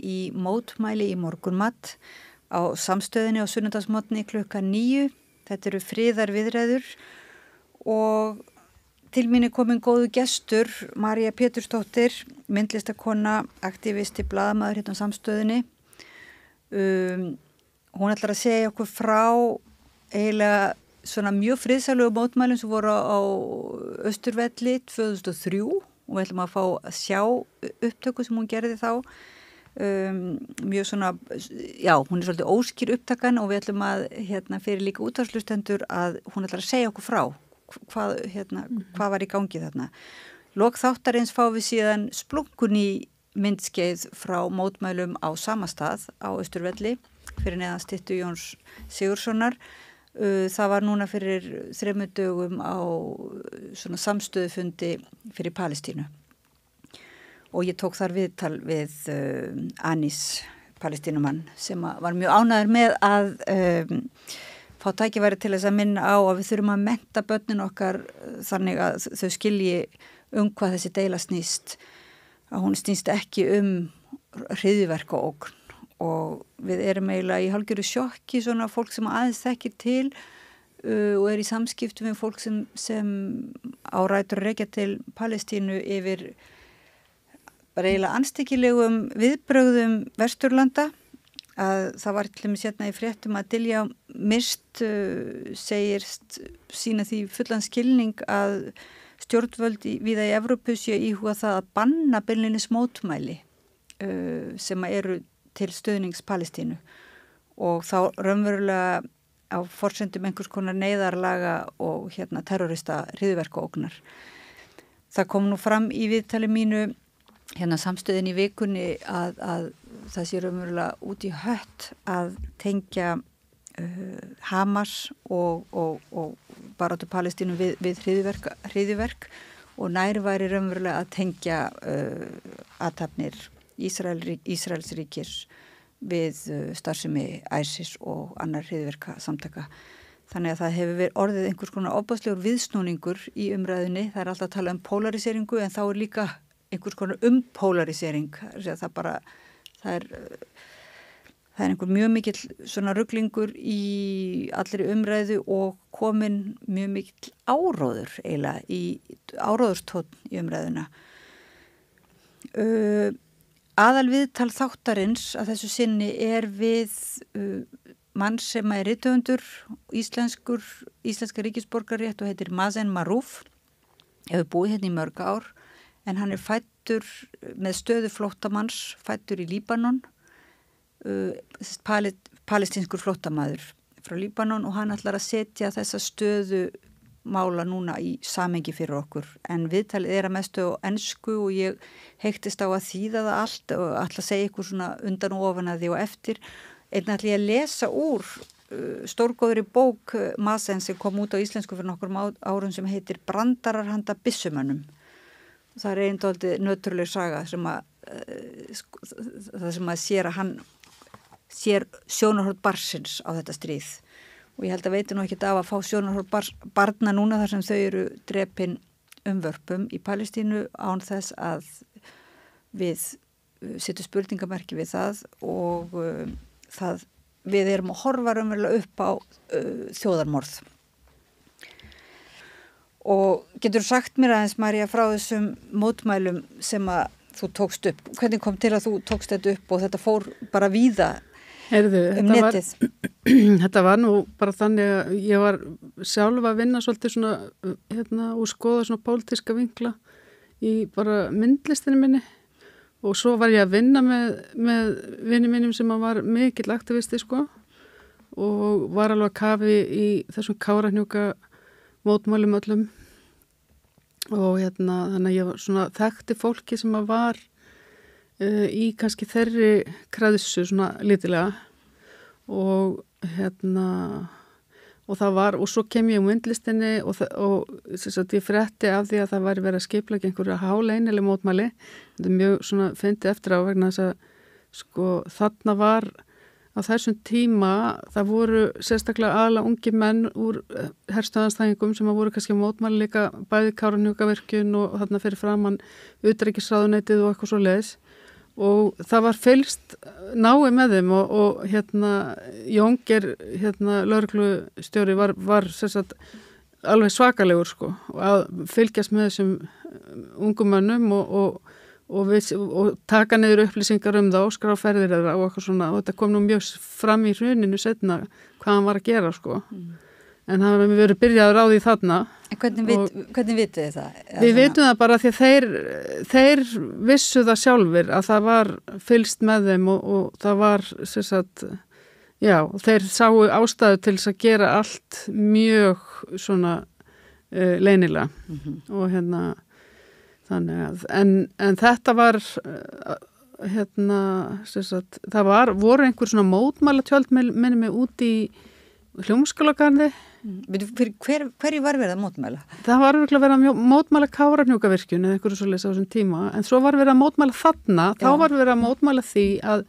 í Mótmæli í morgunmat á samstöðinni á sunnudagsmorgni klukkan 9. Þetta eru Friðarviðræður og til mín komin góðu gestur, María Pétursdóttir, myndlistakona, aktivisti, blaðamaður hérna á samstöðinni. Hún ætlar að segja okkur frá eiginlega svona mjög friðsælegu mótmælum sem voru á Austurvelli 2003 og við ætlum að fá að sjá upptöku sem hún gerði þá. Mjög svona, já, hún svolítið óskýr upptakan og við ætlum að fyrir líka útvarpslustendur að hún ætlar að segja okkur frá hvað var í gangi þarna. Lok þáttarins fáum við síðan splunkun í myndskeið frá mótmælum á sama stað á Austurvelli fyrir neðan styttu Jóns Sigurðssonar. Það var núna fyrir 3 dögum á svona samstöðufundi fyrir Palestínu. Og ég tók þar viðtal við Anís, palestínumann, sem var mjög ánægður með að fá tækifæri til þess að minna á að við þurfum að mennta börnin okkar þannig að þau skilji hvað þessi deila snýst. Að hún snýst ekki hryðjuverk og ógn. Og við erum eiginlega í hálfgerðu sjokki svona fólk sem aðeins þekkir til og í samskiptum við fólk sem á rætur að rekja til Palestínu yfir bara eiginlega anstekkilegum viðbrögðum Vesturlanda. Að það var til dæmis hérna í fréttum að Dilja Mist segist sína því fullan skilning að stjórnvöld víða í Evrópu séu íhuga það að banna beinlínis mótmæli sem eru til stuðnings Palestínu og þá raunverulega á forsendum einhvers konar neyðarlaga og terrorista hryðjuverkaógnar. Það kom nú fram í viðtali mínu samstöðin í vikunni að það sé raunverulega út í hött að tengja Hamas og baráttu Palestínu við hryðjuverk og nær væri raunverulega að tengja athafnir Ísraels ríkis við starfsemi ISIS og annar hryðjuverka samtaka. Þannig að það hefur orðið einhvers konar ofboðslegur viðsnúningur í umræðunni. Það alltaf að tala polariseringu en þá líka einhvers konar polarisering. Það er einhver mjög mikill svona ruglingur í allri umræðu og komin mjög mikill áróður eiginlega áróðurstónn í umræðuna. Aðalviðtal þáttarins að þessu sinni er við mann sem rithöfundur, íslenska ríkisborgararétt og heitir Mazen Maarouf, hefur búið hérna í mörg ár, en hann fæddur með stöðu flóttamanns, fæddur í Líbanon, palestínskur flóttamaður frá Líbanon og hann ætlar að setja þessa stöðu mála núna í samhengi fyrir okkur. En viðtalið að mestu á ensku og ég heiktist á að þýða það allt og ætla að segja ykkur svona undan og ofan að því og eftir. Einnig ætla ég að lesa úr stórgóðri bók Mazen sem kom út á íslensku fyrir nokkur árum sem heitir Brandarar handa byssumönnum. Það einn dálítið nöturleg saga sem að hann sér sjónarhorn barnsins á þetta stríð. Og ég held að veitir nú ekki af að fá sjónarhorn barna núna þar sem þau eru drepin umvörpum í Palestínu án þess að við setjum spurningamerki við það og við erum að horfa raunverulega upp á þjóðarmorð. Og getur sagt mér aðeins, María, frá þessum mótmælum sem að þú tókst upp? Hvernig kom til að þú tókst þetta upp og þetta fór bara víða netið? Þetta var nú bara þannig að ég var sjálf að vinna svolítið svona og skoða svona pólitíska vinkla í bara myndlistinu minni og svo var ég að vinna með vinni mínum sem var mikill aktivisti og var alveg að kafi í þessum kárahnjúka mótmælum öllum og þannig að ég var svona þekkti fólki sem var í kannski þeirri kræðissu svona lítilega og og það var, og svo kem ég myndlistinni og ég frétti af því að það væri verið að skipuleggja einhverja háleynileg mótmæli. Þetta mjög svona fyndið eftir á vegna þess að þarna var á þessum tíma, það voru sérstaklega aðalega ungi menn úr herstöðanstæðingum sem voru kannski mótmæli líka bæði Kárahnjúkavirkjun og þarna fyrir framann utanríkisráðuneytið og eitthvað svo leiðis og það var fylgst náið með þeim og Jónger, lögreglustjóri var sagt, alveg svakalegur sko og að fylgjast með þessum ungum mönnum og taka niður upplýsingar það og skrá ferðir þeirra og eitthvað svona og þetta kom nú mjög fram í hruninu setna hvað hann var að gera sko en hann hefur verið byrjaður á því þarna. En hvernig vitið þið það? Við vitum það bara því að þeir vissu það sjálfir að það var fylgst með þeim og það var sem sagt, já, þeir sáu ástæðu til þess að gera allt mjög svona leynilega og þannig að en þetta var sem sagt, það voru einhver svona mótmælatjöld minni mig út í hljómskálagarði. Hverju var verið að mótmæla? Það var verið að mótmæla Kárahnjúkavirkjun eða einhverju svoleiðis á þessum tíma en svo var verið að mótmæla þarna, þá var verið að mótmæla því að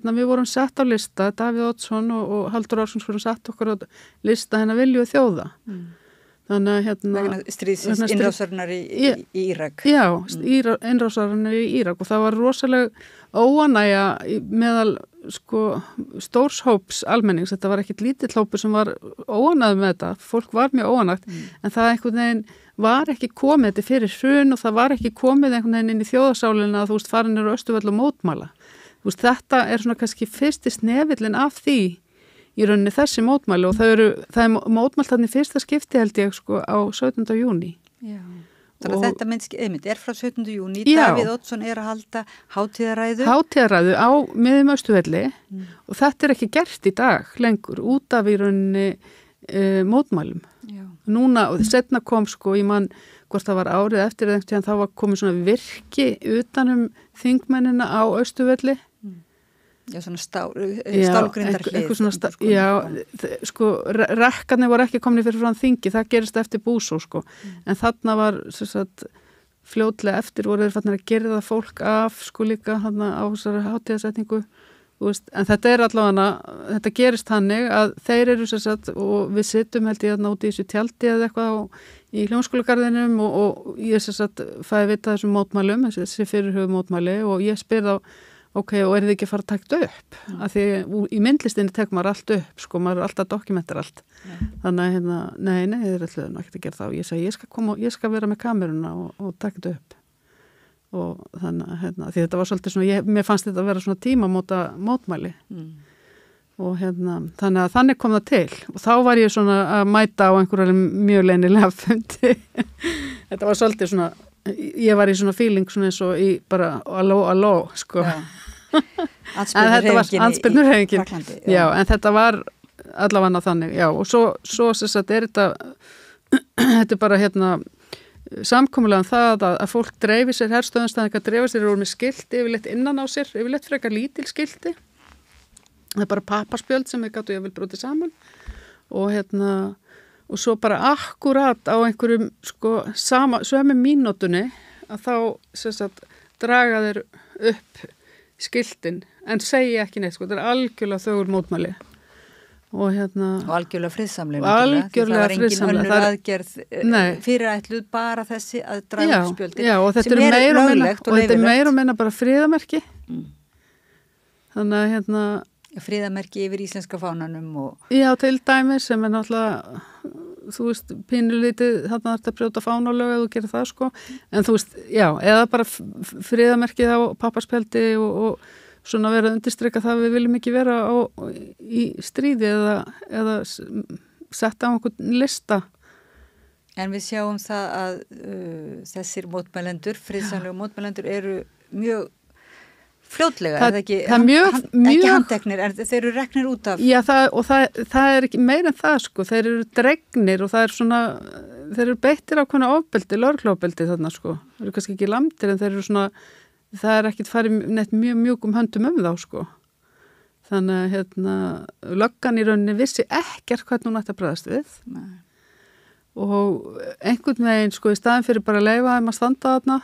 við vorum sett á lista, Davíðs Oddssonar og Halldór Ársons vorum sett okkur á lista vilju þjóða. Þannig að vegna stríðsins innrásarinnar í Írak. Já, innrásarinnar í Írak og það var rosalega óánægja meðal stórs hóps almennings, þetta var ekkit lítill hópur sem var óánægð með þetta, fólk var mjög óánægt en það einhvern veginn var ekki komið þetta fyrir hrun og það var ekki komið einhvern veginn inn í þjóðarsálina að farin eru Austurvöll og mótmæla. Þetta svona kannski fyrsti snefillin af því í rauninni þessi mótmæli og það er mótmælt þannig fyrsta skipti held ég á 17. júní. Já. Þannig að þetta einmitt er frá 17. júní, Davíðs Oddssonar að halda hátíðaræðu á miðjum Austurvelli og þetta er ekki gert í dag lengur út af í rauninni mótmælum. Já. Núna, og setna kom ég man hvort það var árið eftir eða einhvern tíðan þá var komið svona virki utanum þingmennina á Austurvelli. Já, svona stálgrindar hlið. Já, rekkarnir voru ekki komni fyrir fram þingi, það gerist eftir búsó, en þarna var, fljótlega eftir voru þeir fannir að gera það fólk af, líka þarna á þessari hátíðasetningu, en þetta er allavega, þetta gerist hannig að þeir eru, og við sittum held ég þarna út í þessu tjaldi eða eitthvað í hljómskólagarðinum og ég, fæði vita þessum mótmælum, þessi fyrirhugum mótmæli og ég spyr þá ok, og þið ekki að fara að taka upp? Af því í myndlistinni tekur maður allt upp, maður er alltaf að dokumentera allt. Þannig að, nei, þið er alltaf ekki að gera það og ég segi, ég skal vera með kameruna og taka þetta upp. Og þannig að, því þetta var svolítið svona, mér fannst þetta að vera svona tímamóta mótmæli. Og þannig að þannig kom það til og þá var ég svona að mæta á einhverju mjög leynilega fundi. Þetta var svolítið svona, ég var í svona feeling svona eins og í bara alló, Andspyrnuhreyfingunni. Já, en þetta var allavega þannig, já, og svo sem sagt er þetta er bara samkomulega það að fólk dreifi sér herstöðunstæðingar, dreifa sér og með skilti yfirleitt innan á sér, yfirleitt frekar lítil skilti. Það er bara pappaspjöld sem gátu ég vil brotið saman og svo bara akkurat á einhverjum sömu mínútunni að þá sem sagt draga þeir upp skiltin en segja ekki neitt, þetta er algjörlega þögur mótmæli og algjörlega friðsamleg það var engin önnur aðgerð fyrirætluð bara þessi að draga upp spjöldin og þetta er meira og meina og þetta er meira og meina bara friðamerki þannig að friðamerki yfir íslenska fánanum og já, til dæmis sem er náttúrulega þú veist, pínulítið þarna þarf að brjóta fánalög eða þú gerir það en þú veist, já, eða bara friðamerkið á pappaspjaldi og svona vera að undirstrika það við viljum ekki vera í stríði eða setja á einhvern lista. En við sjáum það að þessir mótmælendur, friðsamlegu mótmælendur eru mjög fljótlega, ekki handteknir, en þeir eru reknir út af. Já, það er ekki meira en það, þeir eru dregnir og það er svona, þeir eru beittir á konar ofbeldi, lögreglófbeldi þarna, þeir eru kannski ekki lamdir en þeir eru svona, það er ekkit farið neitt mjög mjúkum höndum þá, þannig að löggan í rauninni vissi ekkert hvernig hún ætti að bregðast við. Nei. Og einhvern veginn, í staðin fyrir bara að leyfa þeim að standa þarna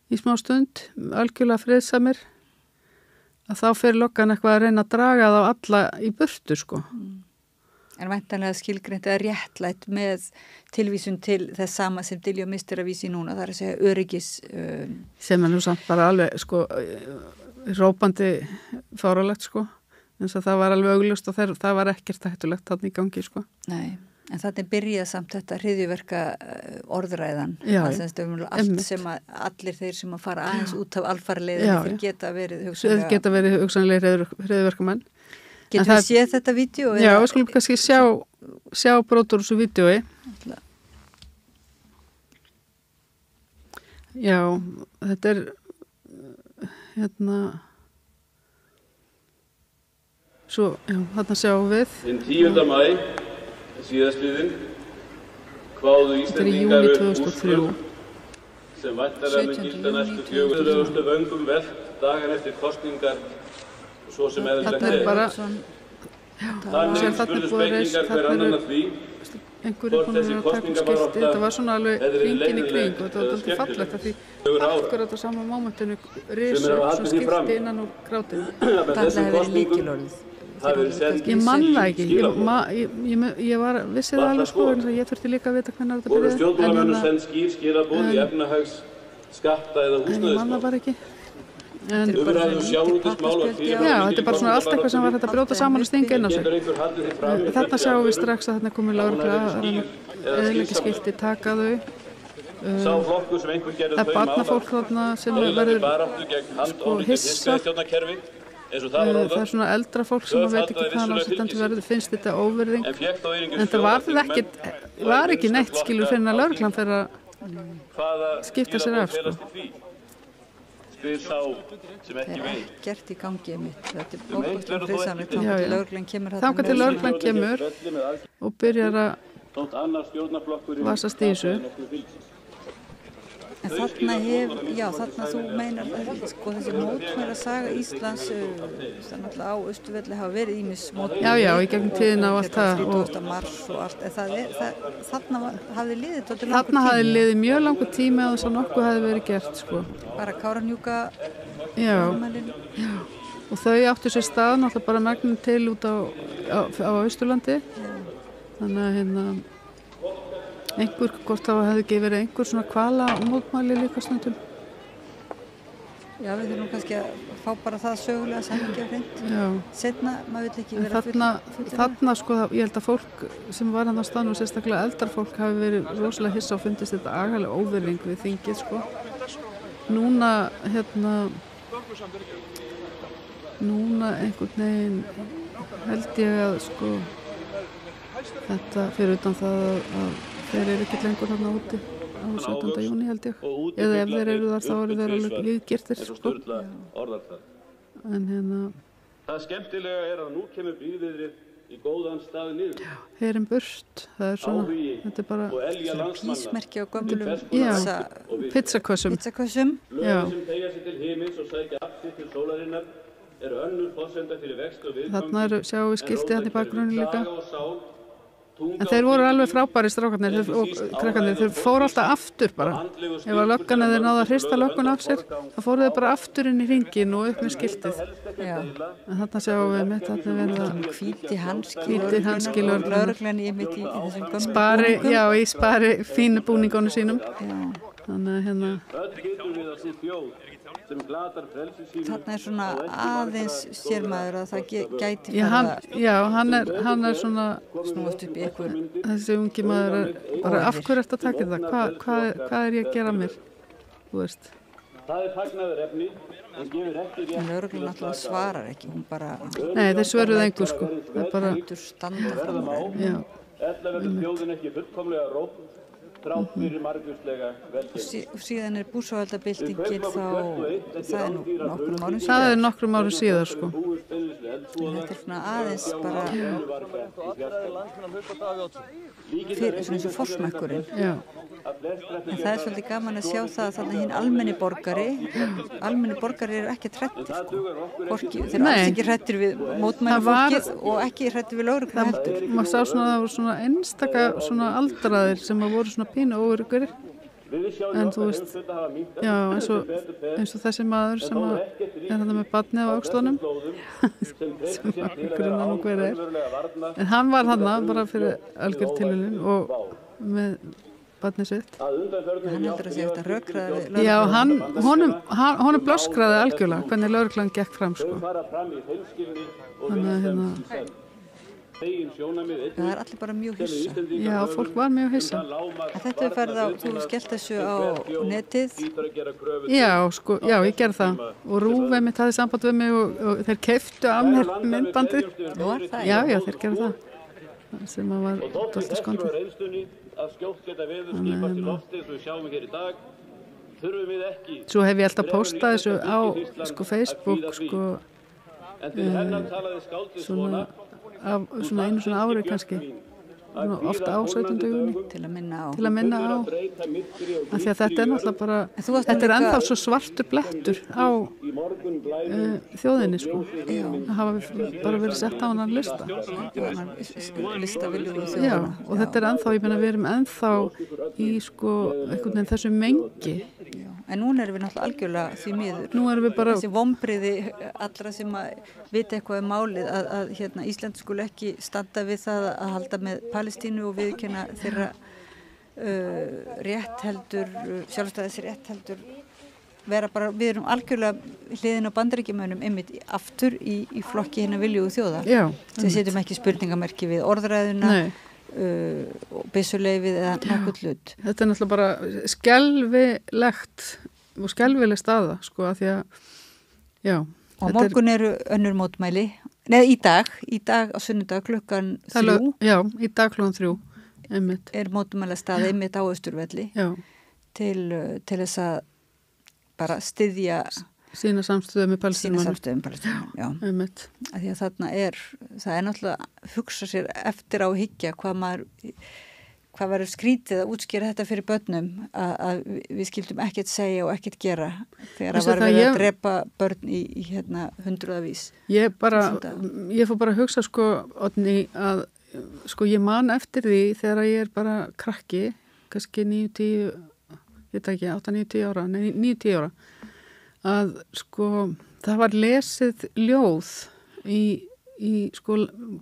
í smá stund, algjörlega friðsamir, að þá fyrir löggan eitthvað að reyna að draga þá alla í burtu, En væntanlega skilgreint eða réttlætt með tilvísun til þess sama sem Diljá Mistir að vísi núna, það að segja öryggis. Sem nú samt bara alveg, rópandi fáralegt, eins og það var alveg augljóst og það var ekkert hættulegt þarna í gangi, Nei. En þannig byrja samt þetta hryðjuverka orðræðan, allt sem að allir þeir sem að fara aðeins út af alfarleiðinni þeir geta verið hugsanlega hryðjuverkamenn. Getum við séð þetta vídeo? Já, við skulum kannski sjá brotur úr þessu vídeoi. Já, þetta svo, þarna sjáum við. Hinn 10. maí síðastliðinn kváðu Íslendingar upp úrskurð sem væntanlega mun gilda næstu 4 vöngum velt dagar eftir kosningar svo sem eðlilegt Þannig spurðu spekingar hver annan að því hvort þessi kosningar var átt þetta var svona alveg hringin í kring og þetta var alltaf fallegt af því akkurat á sama mómentinu risu svo skipti innan úr grátinu. Það hefði verið líkilorðið. Ég man það ekki, ég vissi það alveg en ég þurfti líka að vita hvernig þetta byrjaði. Voru stjórnmálamönnum send skilaboð í efnahags, skatta eða húsnæðismál? Ég man það bara ekki. Umræðu sjávarútvegsmál var fyrir. Já, þetta bara svona allt eitthvað sem var þetta að brjóta saman og stinga inn á sig. Þarna sjáum við strax að þarna komið lögregla eðileggiskilti taka þau. Það er barnafólk þarna sem verður hissa. Það er svona eldra fólk sem veit ekki hvaðan ástandið verður, finnst þetta óvirðing. En það var ekki neitt skilur fyrir að lögreglan fyrir að skipta sér af. Það er ekkert í gangi mitt. Þetta er óbúinlega friðsamlegt þangað til lögreglan kemur og byrjar að vasast í þessu. En þarna þú meinar þessi mótmæla saga Íslands þannig að á Austurvelli hafa verið ýmis mótmæli. Já, í gegnum tíðina og allt það. 30. mars og allt. Þarna hafði liðið langur tími. Þarna hafði liðið mjög langur tími og þess að nokkuð hafði verið gert, Bara Kárahnjúka mótmælin. Já. Og þau áttu sér stað náttúrulega bara megnum til út á Austurlandi. Þannig að hvort þá hefði ekki verið einhver svona kvala mótmæli líka stundum. Já, við þurfum kannski að fá bara það sögulega samhengi á hreint. Seinna, maður vill ekki vera þarna ég held að fólk sem var hann á staðnum og sérstaklega eldra fólk hafi verið rosalega hissa og fundist þetta agalega óvirðing við þingið, Núna einhvern veginn held ég að þetta fyrir utan það að þeir eru ekki lengur þarna úti á 17. júní held ég. Eða ef þeir eru þar þá eru þeir alveg viðgirtir. En Það skemmtilega er að nú kemur blíðviðrið í góðan stað niður. Heyrum burt. Það er svona, þetta er bara písmerki á gömlum pizzakössum. Pizzakössum. Lögum sem tegja sig til himins og sækja aftur til sólarinnar eru önnur forsenda fyrir vext og viðgang. Þarna sjáum við skilti þarna í bakgrunni líka. En þeir voru alveg frábæri strákarnir og krakkarnir, þeir fóru alltaf aftur bara. Ef að löggan eða þeir náðu að hrista löggun af sér, þá fóru þeir bara aftur inn í hringin og upp með skiltið. En þarna sjáum við mitt að þeir verða hvíti hanski lögreglan í þessum gömlu spari, já, í spari fínu búningunum sínum. Þannig að þarna er svona aðeins sérmaður að það gæti hann er svona snúast upp í eitthvað. Þessi ungi maður er bara af hverju ertu að taka þetta? Hvað er ég að gera mér? Þú veist. Það er fagnaðarefni en gefur ekki rétt. En lögreglan náttúrulega svarar ekki, hún bara Nei, þeir svöruðu engu Það er bara standa fram. Ella verður þjóðin ekki fullkomlega rótt þrátt fyrir margvíslega velgengni. Og síðan er búsáhaldabyltingin þá það er nokkrum árum síðar. Það er nokkrum árum síðar, Þetta er svona aðeins bara fyrir eins og forsmekkurinn. En það er svolítið gaman að sjá það að þarna hinn almenni borgari eru ekki hrættir, Þeir eru alls ekki hrættir við mótmælafólkið og ekki hrættir við lögreglu heldur. Maður sá svona, það voru svona einstaka svona aldraðir sem voru svona pínu óörugir En þú veist, já, eins og þessi maður sem þarna með barnið á öxlunum sem grunnar nú hver en hann var þarna bara fyrir algjör tilviljun og með barnið sitt. Hann heldur að segja þetta rökkraði. Já, honum blöskraði algjörlega hvernig lögreglan gekk fram, sko. Þannig að það allir bara mjög hissa. Já, fólk var mjög hissa. Þetta ferð á, þú skellt þessu á netið. Já, sko, já, ég gerði það. Og Rúf mitt hafði samband við mig og þeir keyptu af mér myndbandið. Já, þeir gerðu það. Sem að var dálítið skondið. Svo hef ég alltaf postað þessu á Facebook, svona einu svona ári kannski. Ofta á 17. júní til að minna á af því að þetta náttúrulega bara þetta ennþá svo svartur blettur á þjóðinni, sko. Það hafa bara verið sett á hann lista viljugu þjóðina. Já, og þetta ennþá, ég meina, við erum ennþá í, sko, einhvern veginn þessu mengi. En núna erum við náttúrulega algjörlega því miður. Nú erum við bara þessi vonbrigði allra sem að vita eitthvað málið að Ísland skuli ekki standa við það að halda með Palestínu og viðurkenna þeirra rétt heldur, sjálfstæðis rétt heldur vera bara, við erum algjörlega hliðin á Bandaríkjamönnum einmitt aftur í flokki hinna viljugu þjóða. Já. Sem setjum ekki spurningamerki við orðræðuna og byssuleifið eða nokkuð hlut. Þetta náttúrulega bara skelfilegt og skelfileg staða, sko, að því að já. Og morgun eru önnur mótmæli, í dag á sunnudag klukkan 3. Já, í dag klukkan 3, einmitt. Er mótmæla staða einmitt á Austurvelli til þess að bara styðja sína samstöðu með Palestínu. Já. Einmitt. Að því að það er náttúrulega hugsa sér eftir á hyggja hvað verður skrítið að útskýra þetta fyrir börnum að við skildum ekkert segja og ekkert gera þegar það var verið að drepa börn í hundruðavís. Ég fór bara að hugsa, sko, Oddný, að sko ég man eftir því þegar ég er bara krakki, kannski 9-10, ég veit ekki, 8-9-10 ára, 9-10 ára, að sko það var lesið ljóð í sko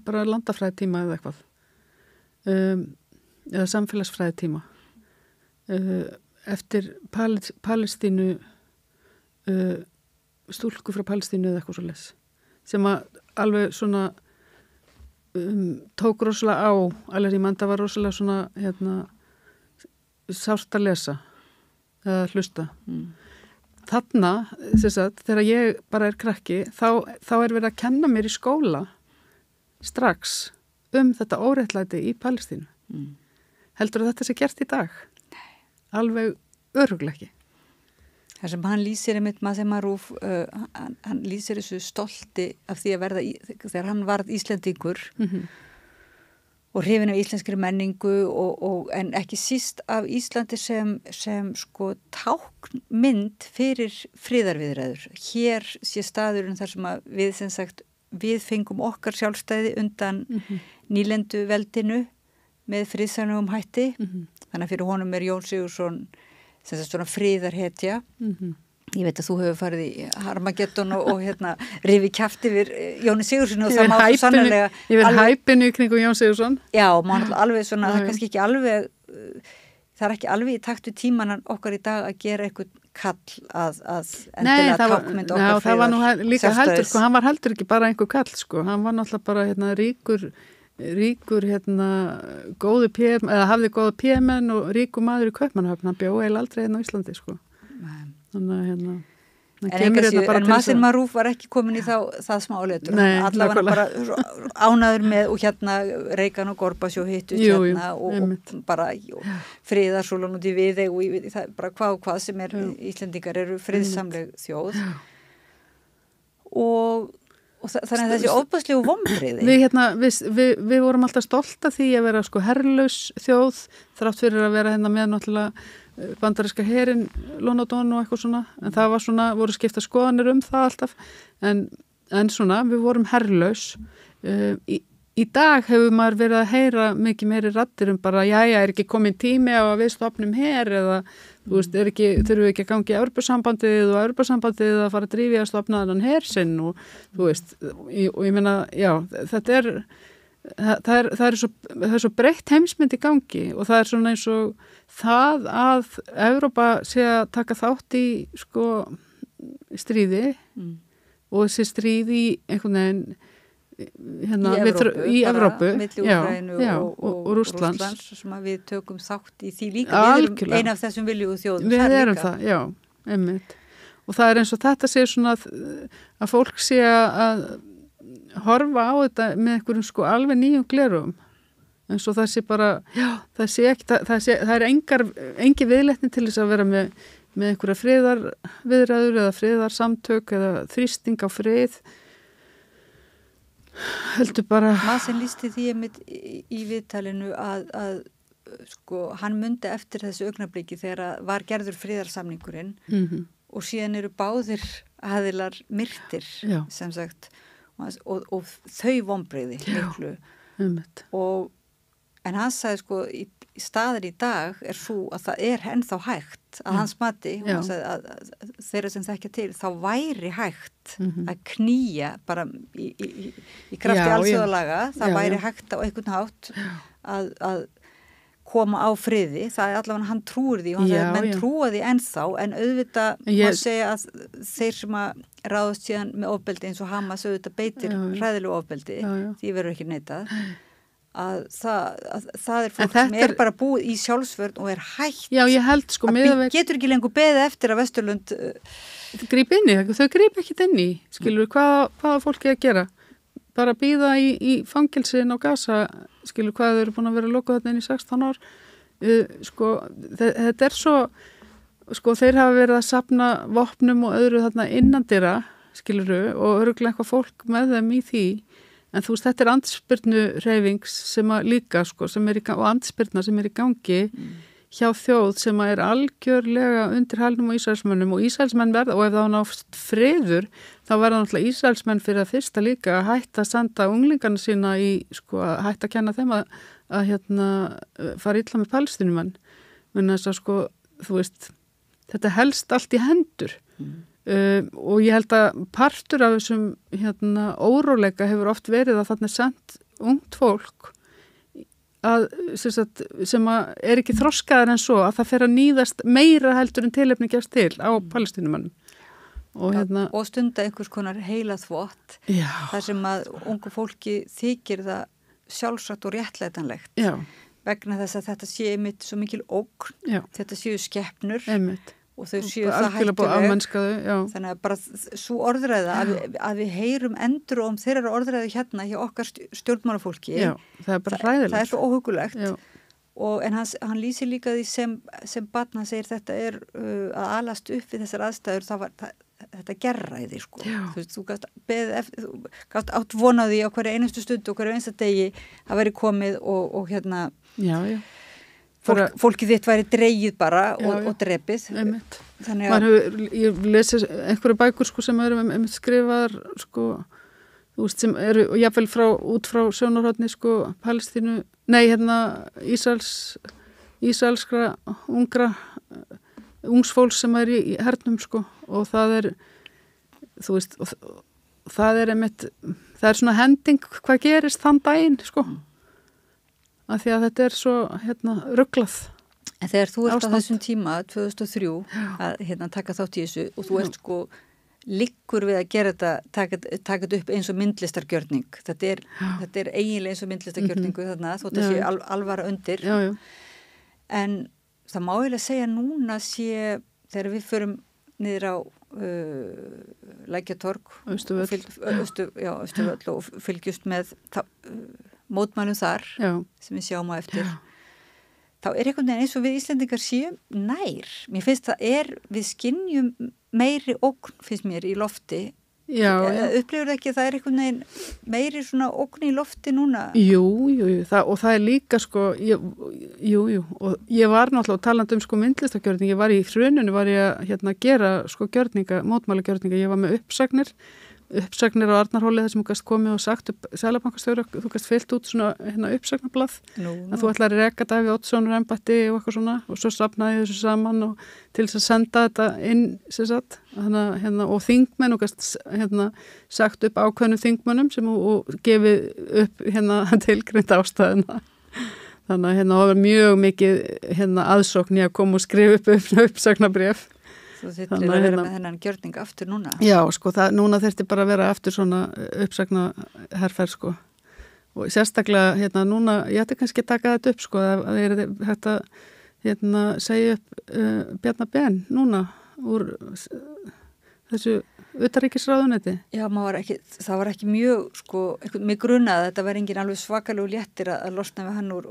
bara landafræðitíma eða eitthvað eða samfélagsfræðitíma eftir Palestínu stúlku frá Palestínu eða eitthvað svo les sem að alveg svona tók rosalega á alveg í manda var rosalega svona sárt að lesa eða hlusta þarna, þegar ég bara er krakki, þá er verið að kenna mér í skóla strax þetta óréttlæti í Palestínu. Heldur að þetta sé gert í dag? Nei. Alveg örugglega ekki. Það sem hann lýsir einmitt Mazen Maarouf, hann lýsir þessu stolti af því að verða, þegar hann varð Íslendingur og hrifin af íslenskri menningu en ekki síst af Íslandi sem sko táknmynd fyrir friðarviðræður. Hér sé staðurinn þar sem að við fengum okkar sjálfstæði undan nýlendu veldinu með friðsamlegum hætti. Þannig að fyrir honum er Jón Sigurðsson svona friðarhetja. Ég veit að þú hefur farið í Harmageddon og rifi kjafti við Jóni Sigurðsson og það má sannlega Ég verð hæpinu í kringum Jón Sigurðsson. Já, maður alveg svona, það er kannski ekki alveg það er ekki alveg í takt við tímanan okkar í dag að gera eitthvað kall að endilega tákmynd okkar friðar. Já, það var nú líka heldur, sko, hann var heldur ekki bara einhver kall, sko, hann var náttúrulega bara ríkur góðu PM, eða hafði góða PM-en og ríkur maður í Kaupmannahöfn, hann bjó eiginlega aldrei á Íslandi, sko. Þannig en Mazen Maarouf var ekki komin í það smáleitur allavega bara ánæður með og Reagan og Gorbachev hittu og bara friðarsúlan út í Viðey og það bara hvað sem Íslendingar eru friðsamleg þjóð og þannig að þessi ofbæðslegu vonbrigði við vorum alltaf stolt af því að vera sko herlaus þjóð þrátt fyrir að vera með náttúrulega bandaríska herinn London og eitthvað svona en það var svona, voru skipta skoðanir það alltaf en svona, við vorum herlaus í dag hefur maður verið að heyra mikið meiri raddir bara, er ekki komin tími á að við stofnum her eða þú veist, þurfum við ekki að gangi í Evrópusambandið og Evrópusambandið að fara að drífi að stofna þennan hersinn og þú veist, og ég meina, já, það er svo breytt heimsmynd í gangi og það er svona eins og það að Evrópa sé að taka þátt í sko stríði og þessi stríði í einhvern veginn í Evrópu milli Úkraínu og Rússlands sem að við tökum þátt í því líka við erum ein af þessum viljugu þjóðum við erum það, já, einmitt og það er eins og þetta sé svona að fólk sé að horfa á þetta með einhverjum sko alveg nýjum glerugum eins og það sé bara, já, það er engi viðleitni til þess að vera með einhverja friðarviðræður eða friðarsamtök eða þrýsting á frið heldur bara Mazen lýsti því einmitt í viðtalinu að sko hann mundi eftir þessu augnabliki þegar var gerður friðarsamningurinn og síðan eru báðir aðilar myrtir sem sagt og þau vonbrigði miklu en hann sagði sko í staðar í dag er svo að það er ennþá hægt að hans mati og hann sagði að þeirra sem þekkja til þá væri hægt að knýja bara í krafti alþjóðalaga það væri hægt á einhvern hátt að koma á friði, það er allavega hann trúir því og hann sagði að menn trúa því ennþá en auðvitað má segja að þeir sem að ráðast síðan með ofbeldi eins og Hamas auðvitað beitir hræðilegu ofbeldi því verður ekki neitað að það er fólk sem er bara búið í sjálfsvörn og er hægt ég held sko getur ekki lengur beðið eftir að Vesturlönd grípa inn í, þau grípa ekkit inn í skilur, hvað fólki að gera bara bíða í fangelsin á Gaza skilur, hvað þau eru búin að vera lokuð þarna inn í 16 ár sko, þetta er svo sko, þeir hafa verið að safna vopnum og öðru þarna innandira skiluru, og örugglega eitthvað fólk með þeim í því en þú veist, þetta er andspyrnuhreyfing sem að líka, sko, og andspyrna sem er í gangi hjá þjóð sem að er algjörlega undir hælnum og Ísraelsmönnum og Ísraelsmenn verða, og ef það var nátt friður, þá verða náttúrulega Ísraelsmenn fyrir að fyrsta líka að hætta að senda unglingarna sína í, sko, að hætta að kenna þeim að fara illa með palestínumenn. Men þess að, sko, þú veist, þetta helst allt í hendur. Og ég held að partur af þessum óróleika hefur oft verið að þarna sendt ungt fólk sem er ekki þroskaðar en svo að það fer að níðast meira heldur en tilefni gefst til á palestínumannum og stunda einhvers konar heilaþvott þar sem að ungu fólki þykir það sjálfsagt og réttlætanlegt vegna þess að þetta sé einmitt svo mikil ógn þetta séu skepnur og þau séu það hættuleg þannig að bara svo orðræða að við heyrum endur og þeirra orðræðu hérna hjá okkar stjórnmálafólki það er bara hræðilegt það er svo óhugulegt en hann lýsir líka því sem barn hann segir þetta er að alast upp við þessar aðstæður þetta gerræði sko þú gast átt vonaði á hverju einustu stund og hverju einsta degi að veri komið og hérna fólkið þitt væri dreigið bara og drepið þannig að ég lesi einhverju bækur sko sem eru skrifaðar sko þú veist sem eru jafnvel út frá sjónarhorni sko Palestínu Ísraelskra ungsfólks sem er í hernum sko og það er þú veist það er svona hending hvað gerist þann daginn sko af því að þetta er svo ruglað. En þegar þú ert á þessum tíma 2003 að taka þátt í þessu og þú ert sko liggur við að gera þetta taka þetta upp eins og myndlistargjörning þetta er eiginlega eins og myndlistargjörningu þarna þótt að sé alvara undir en það má eiginlega segja núna sé þegar við förum niður á Lækjatorg Austurvöll og fylgjast með mótmælum þar sem við sjáum á eftir þá er einhvern veginn eins og við Íslendingar séum nær. Mér finnst við skynjum meiri ógn finnst mér í lofti upplifur það ekki að það er einhvern veginn meiri svona ógn í lofti núna? Jú, og það er líka sko og ég var náttúrulega talandi sko myndlistagjörning, ég var í hruninu var ég að gera sko gjörninga, mótmælagjörninga, ég var með uppsagnir uppsagnir á Arnarhóli þar sem þú gast komið og sagt upp seðlabankastjóra, þú gast fyllt út svona uppsagnablað að þú ætlar að reka Davíðs Oddssonar embætti og eitthvað svona og svo safnaði þessu saman og til þess að senda þetta inn og þingmenn og gast sagt upp ákveðnum þingmönnum sem og gefið upp tilgreind ástæðina. Þannig að það var mjög mikið aðsókn í að koma og skrifa upp uppsagnabréf. Þú þyrftir að vera með þennan gjörning aftur núna? Já, sko, núna þyrfti bara að vera aftur svona uppsagnaherferð, sko. Og sérstaklega, núna, ég ætti kannski að taka þetta upp, sko, að það er hægt að segja upp Bjarna Ben núna úr þessu utanríkisráðuneyti. Já, það var ekki mjög, sko, mig grunaði að þetta var engin alveg svakalegu léttir að losna við hann úr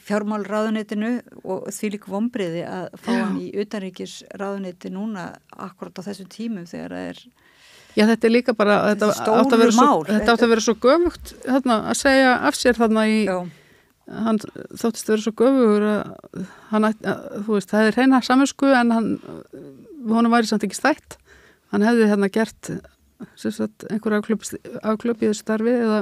fjármálráðuneytinu og því líka vonbrigði að fá hann í utanríkisráðuneyti núna akkurat á þessum tímum þegar það er Já, þetta er líka bara, þetta átt að vera svo göfugt að segja af sér þarna í hann þóttist að vera svo göfugur að hann, þú veist, það er hreina samvisku en honum væri samt ekki stætt. Hann hefði gert einhver afklöp í þessu starfi eða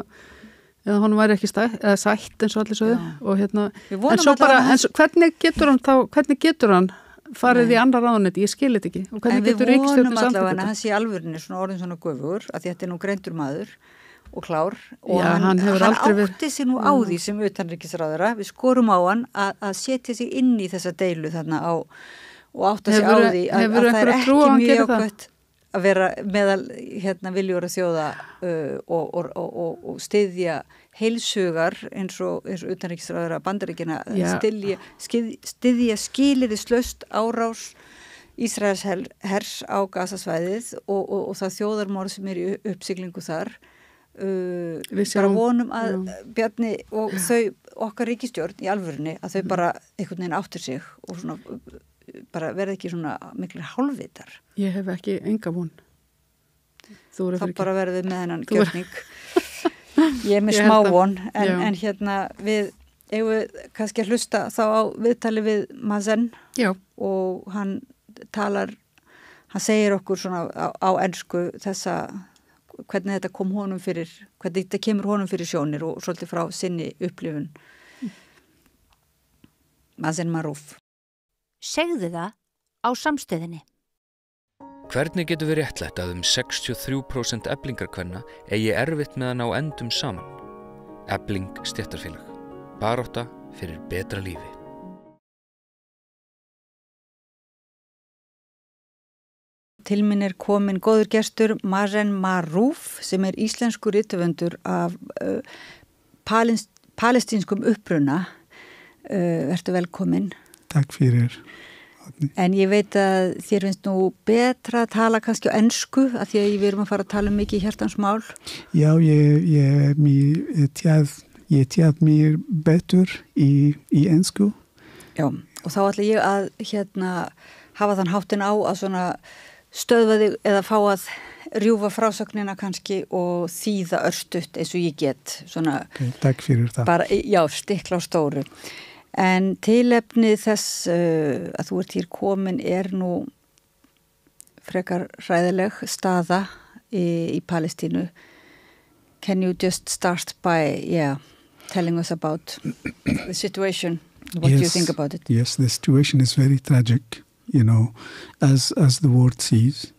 honum væri ekki sætt eins og allir sögðu og en svo bara, hvernig getur hann farið í annar ráðuneyti, ég skil þetta ekki og hvernig getur ríkisstjórnin samþykkt þetta? En við vonum allavega að hann sé alvörinu svona orðin svona göfugur að þetta er nú greindur maður og klár og hann átti sig nú á því sem utanríkisráðherra, við skorum á hann að setja sig inn í þessa deilu þarna og átta sig á því að það er ekki mjög ákvæmt að vera meðal viljóra þjóða og styðja heilsugar eins og utanríkisráðherra Bandaríkjanna styðja skilyrðislaust árás Ísraels hers á Gaza-svæðið og það þjóðarmorð sem er í uppsiglingu þar bara vonum að Bjarni og þau okkar ríkisstjórn í alvörunni að þau bara einhvern veginn áttir sig og svona bara verði ekki svona miklu hálfvitar. Ég hef ekki enga von. Það bara verði með hennan gjörning. Ég er með smá von en við eigum kannski að hlusta þá á viðtali við Mazen og hann segir okkur svona á ensku hvernig þetta hvernig þetta kemur honum fyrir sjónir og svolítið frá sinni upplifun. Mazen Maarouf. Segðu það á samstöðinni. Hvernig getur við réttlætt að 63% eflingarkvenna eigi erfitt með að ná endum saman? Efling stéttarfélag. Barátta fyrir betra lífi. Til minn er komin góður gestur Mazen Maarouf sem er íslenskur rithöfundur af palestínskum uppruna. Vertu velkomin. Takk fyrir. En ég veit að þér finnst nú betra að tala kannski á ensku af því að við erum að fara að tala mikið hjartans mál. Já, ég tjáð mér betur í ensku. Já, og þá ætla ég að hafa þann háttin á að svona stöðva þig eða fá að rjúfa frásögnina kannski og þýða örstutt eins og ég get. Svona, takk fyrir það. Bara, já, stikla á stóru. En tilefnið þess að þú ert hér komin er nú frekar hræðileg staða í Palestínu. Can you just start by telling us about the situation? What do you think about it? Yes, the situation is very tragic, as the word says.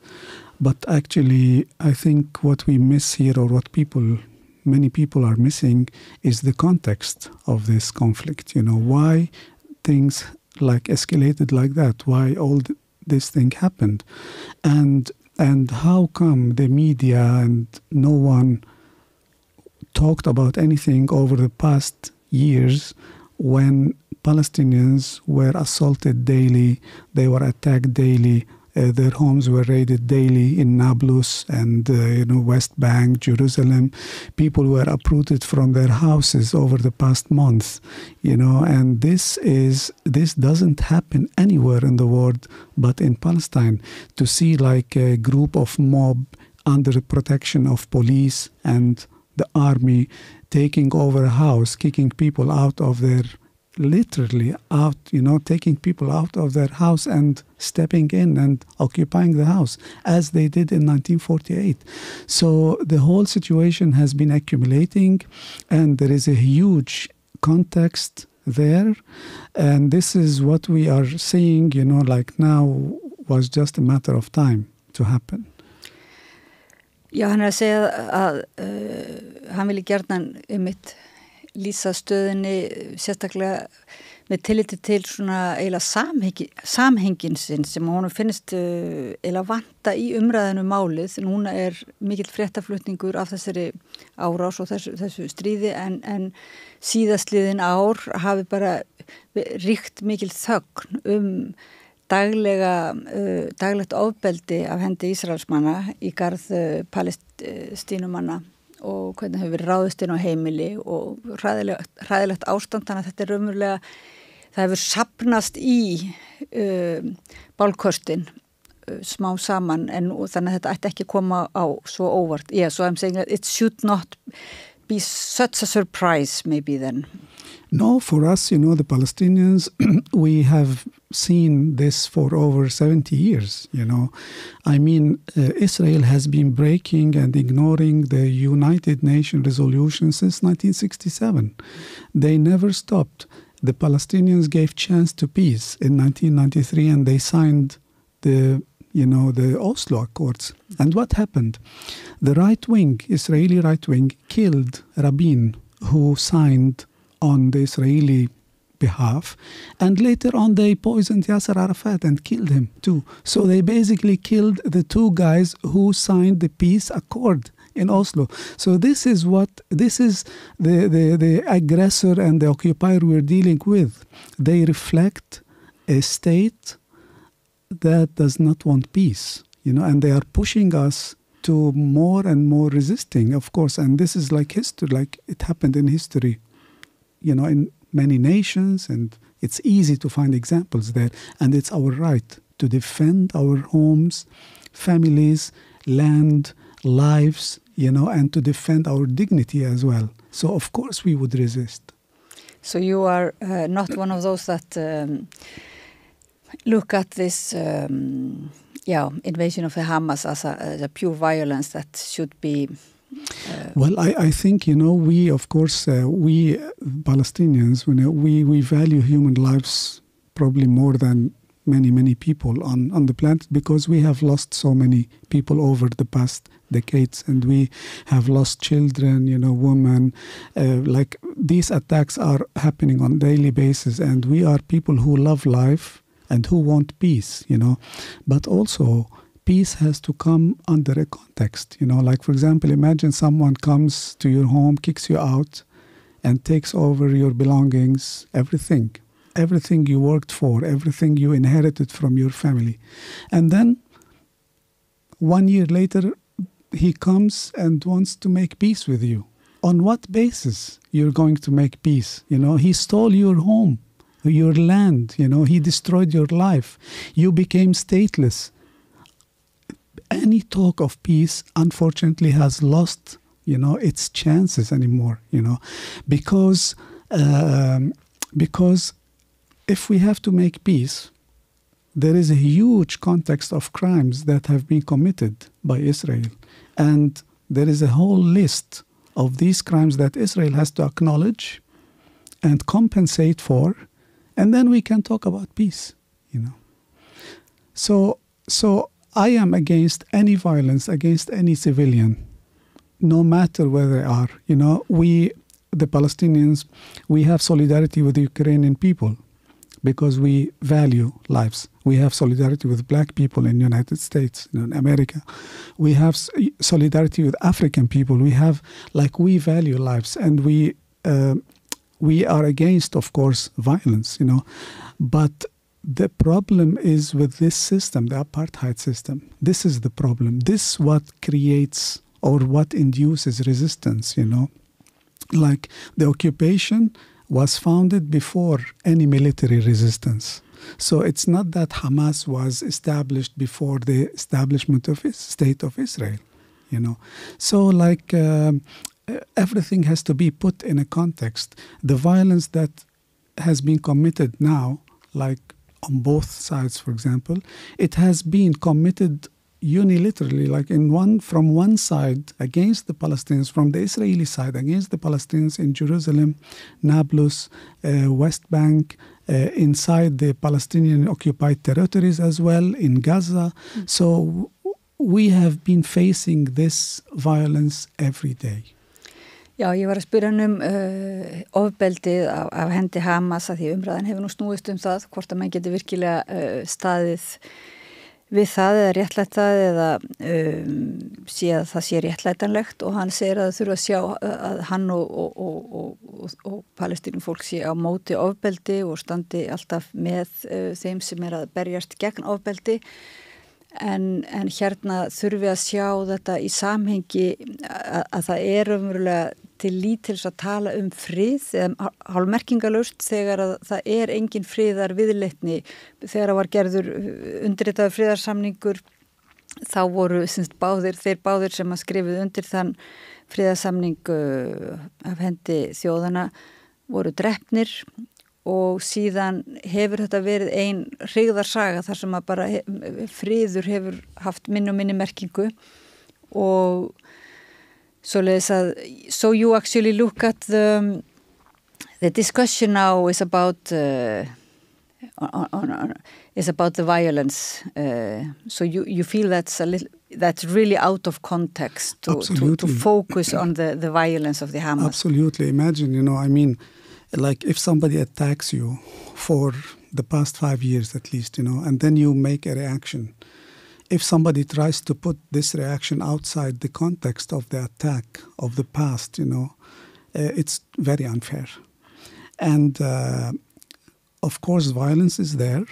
But actually, I think what we miss here or what many people are missing is the context of this conflict. Why things escalated like that, why all this thing happened, and how come the media and no one talked about anything over the past years when Palestinians were assaulted daily, they were attacked daily, their homes were raided daily in Nablus and West Bank, Jerusalem. People were uprooted from their houses over the past month, and this doesn't happen anywhere in the world but in Palestine. To see a group of mob under the protection of police and the army taking over a house, kicking people out of their literally out, taking people out of their house and stepping in and occupying the house, as they did in 1948. So the whole situation has been accumulating, and there is a huge context there. And this is what we are seeing, like now was just a matter of time to happen. Já, hann að segja að hann vilji gjarnan lýsa stöðinni sérstaklega með tilliti til svona eiginlega samhenginsinn sem honum finnst eiginlega vanta í umræðinu málið. Núna mikill fréttaflutningur af þessari árás og þessu stríði en síðastliðin ár hafi bara ríkt mikil þögn daglegt ofbeldi af hendi Ísraelsmanna í garð Palestínumanna og hvernig hefur verið ráðist inn á heimili og hræðilegt ástand, þannig að þetta raunverulega, það hefur safnast í bálköstin smá saman þannig að þetta ætti ekki koma á svo óvart. Yeah, so I'm saying that it should not be such a surprise maybe then. No, for us, the Palestinians, we have seen this for over 70 years, I mean, Israel has been breaking and ignoring the United Nations resolution since 1967. They never stopped. The Palestinians gave chance to peace in 1993 and they signed the Oslo Accords. And what happened? The right-wing, Israeli right-wing, killed Rabin, who signed on the Israeli behalf, and later on they poisoned Yasser Arafat and killed him too. So they basically killed the two guys who signed the peace accord in Oslo. So this is the aggressor and the occupier we're dealing with. They reflect a state that does not want peace, and they are pushing us to more and more resisting, of course. And this is like history, like it happened in history, in many nations, and it's easy to find examples there. And it's our right to defend our homes, families, land, lives, and to defend our dignity as well. So of course we would resist. So you are not one of those that look at this invasion of the Hamas as a pure violence that should be... Well, I think, we, of course, we Palestinians, we value human lives probably more than many people on the planet, because we have lost so many people over the past decades, and we have lost children, women. Like these attacks are happening on a daily basis, and we are people who love life and who want peace, but also peace has to come under a context, like, for example, imagine someone comes to your home, kicks you out, and takes over your belongings, everything you worked for, everything you inherited from your family. And then 1 year later, he comes and wants to make peace with you. On what basis you're going to make peace? He stole your home, your land, he destroyed your life. You became stateless. Any talk of peace, unfortunately, has lost, its chances anymore, because if we have to make peace, there is a huge context of crimes that have been committed by Israel. And there is a whole list of these crimes that Israel has to acknowledge and compensate for, and then we can talk about peace, So I am against any violence against any civilian, no matter where they are. We, the Palestinians, we have solidarity with the Ukrainian people because we value lives. We have solidarity with black people in the United States, in America. We have solidarity with African people. We value lives, and we are against, of course, violence, But the problem is with this system, the apartheid system. This is the problem. This is what creates or what induces resistance, Like the occupation was founded before any military resistance. So it's not that Hamas was established before the establishment of the State of Israel, So everything has to be put in a context. The violence that has been committed now, like on both sides, for example, it has been committed unilaterally, like from one side against the Palestinians, from the Israeli side against the Palestinians in Jerusalem, Nablus, West Bank, inside the Palestinian occupied territories as well, in Gaza. So we have been facing this violence every day. Já, ég var að spyrja hann ofbeldið af hendi Hamas að því umræðan hefur nú snúist það hvort að mann geti virkilega staðið við það eða réttlætt það eða sé að það sé réttlætanlegt og hann segir að það þurfa að sjá að hann og Palestínu fólk sé á móti ofbeldi og standi alltaf með þeim sem að berjast gegn ofbeldi en hérna þurfi að sjá þetta í samhengi að það umverulega til lítils að tala frið eða hálfmerkingalust þegar að það engin friðarviðræðni þegar að var gerður undirritaður friðarsamningur þá voru þeir báðir sem að skrifuðu undir þann friðarsamning af hendi þjóðana voru drepnir og síðan hefur þetta verið ein hryggðarsaga þar sem að bara friður hefur haft minni og minni merkingu og so you actually look at the discussion now is about the violence. So you feel that's really out of context to focus on the violence of the Hamas. Absolutely. Imagine, like if somebody attacks you for the past 5 years at least, and then you make a reaction. If somebody tries to put this reaction outside the context of the attack of the past, it's very unfair. And of course, violence is there.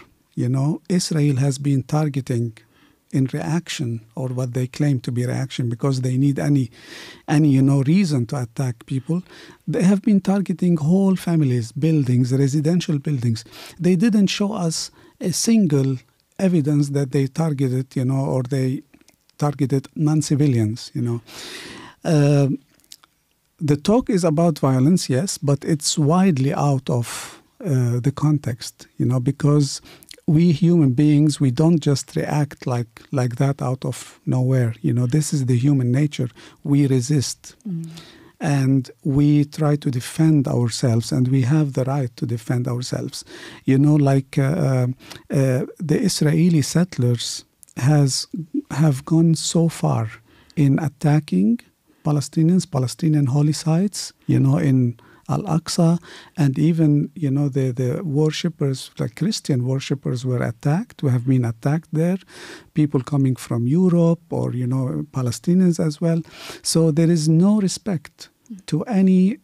Israel has been targeting in reaction or what they claim to be reaction because they need any reason to attack people. They have been targeting whole families, buildings, residential buildings. They didn't show us a single evidence that they targeted, or they targeted non-civilians, The talk is about violence, yes, but it's widely out of the context, because we human beings, we don't just react like that out of nowhere. This is the human nature. We resist. And we try to defend ourselves, and we have the right to defend ourselves. The Israeli settlers have gone so far in attacking Palestinian holy sites, in Al-Aqsa, and even, the worshippers, like Christian worshippers were attacked, who have been attacked there, people coming from Europe or, Palestinians as well. So there is no respect to any,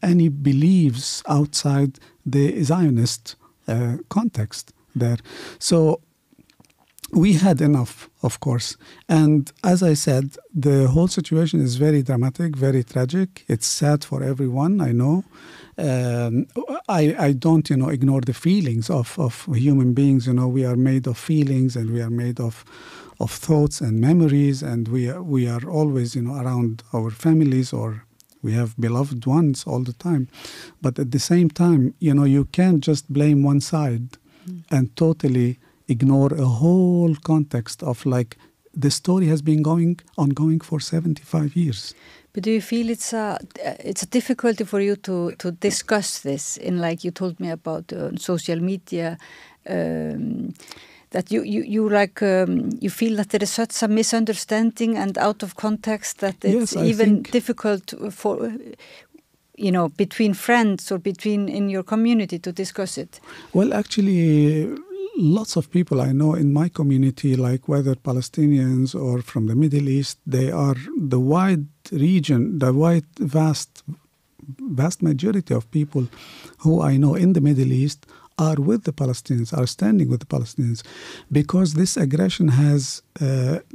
any beliefs outside the Zionist context there. So we had enough, of course. And as I said, the whole situation is very dramatic, very tragic. It's sad for everyone, I know. I don't, ignore the feelings of human beings. We are made of feelings and we are made of thoughts and memories, and we are always, around our families, or we have beloved ones all the time. But at the same time, you can't just blame one side and totally ignore a whole context of the story has been ongoing for 75 years. But do you feel it's a difficulty for you to discuss this in, like you told me about social media, that you feel that there is such a misunderstanding and out of context that it's difficult for between friends or in your community to discuss it? Well, actually, lots of people I know in my community, like whether Palestinians or from the Middle East, they are the wide region, vast majority of people who I know in the Middle East are with the Palestinians, are standing with the Palestinians, because this aggression has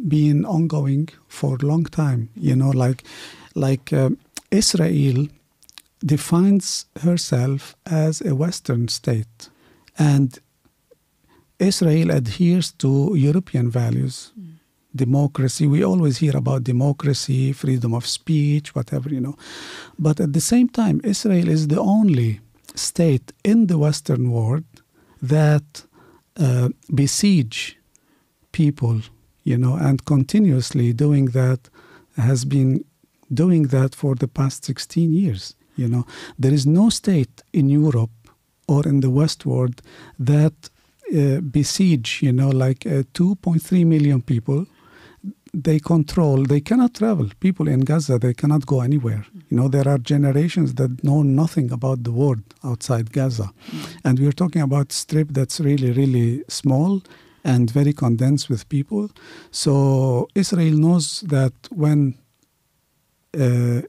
been ongoing for a long time. Israel defines herself as a Western state, and Israel adheres to European values, democracy. We always hear about democracy, freedom of speech, whatever, But at the same time, Israel is the only state in the Western world that besiege people, and continuously doing that, has been doing that for the past 16 years. There is no state in Europe or in the West world that besiege, 2.3 million people. They cannot travel. People in Gaza, they cannot go anywhere. There are generations that know nothing about the world outside Gaza. And we're talking about a strip that's really, really small and very condensed with people. So Israel knows that when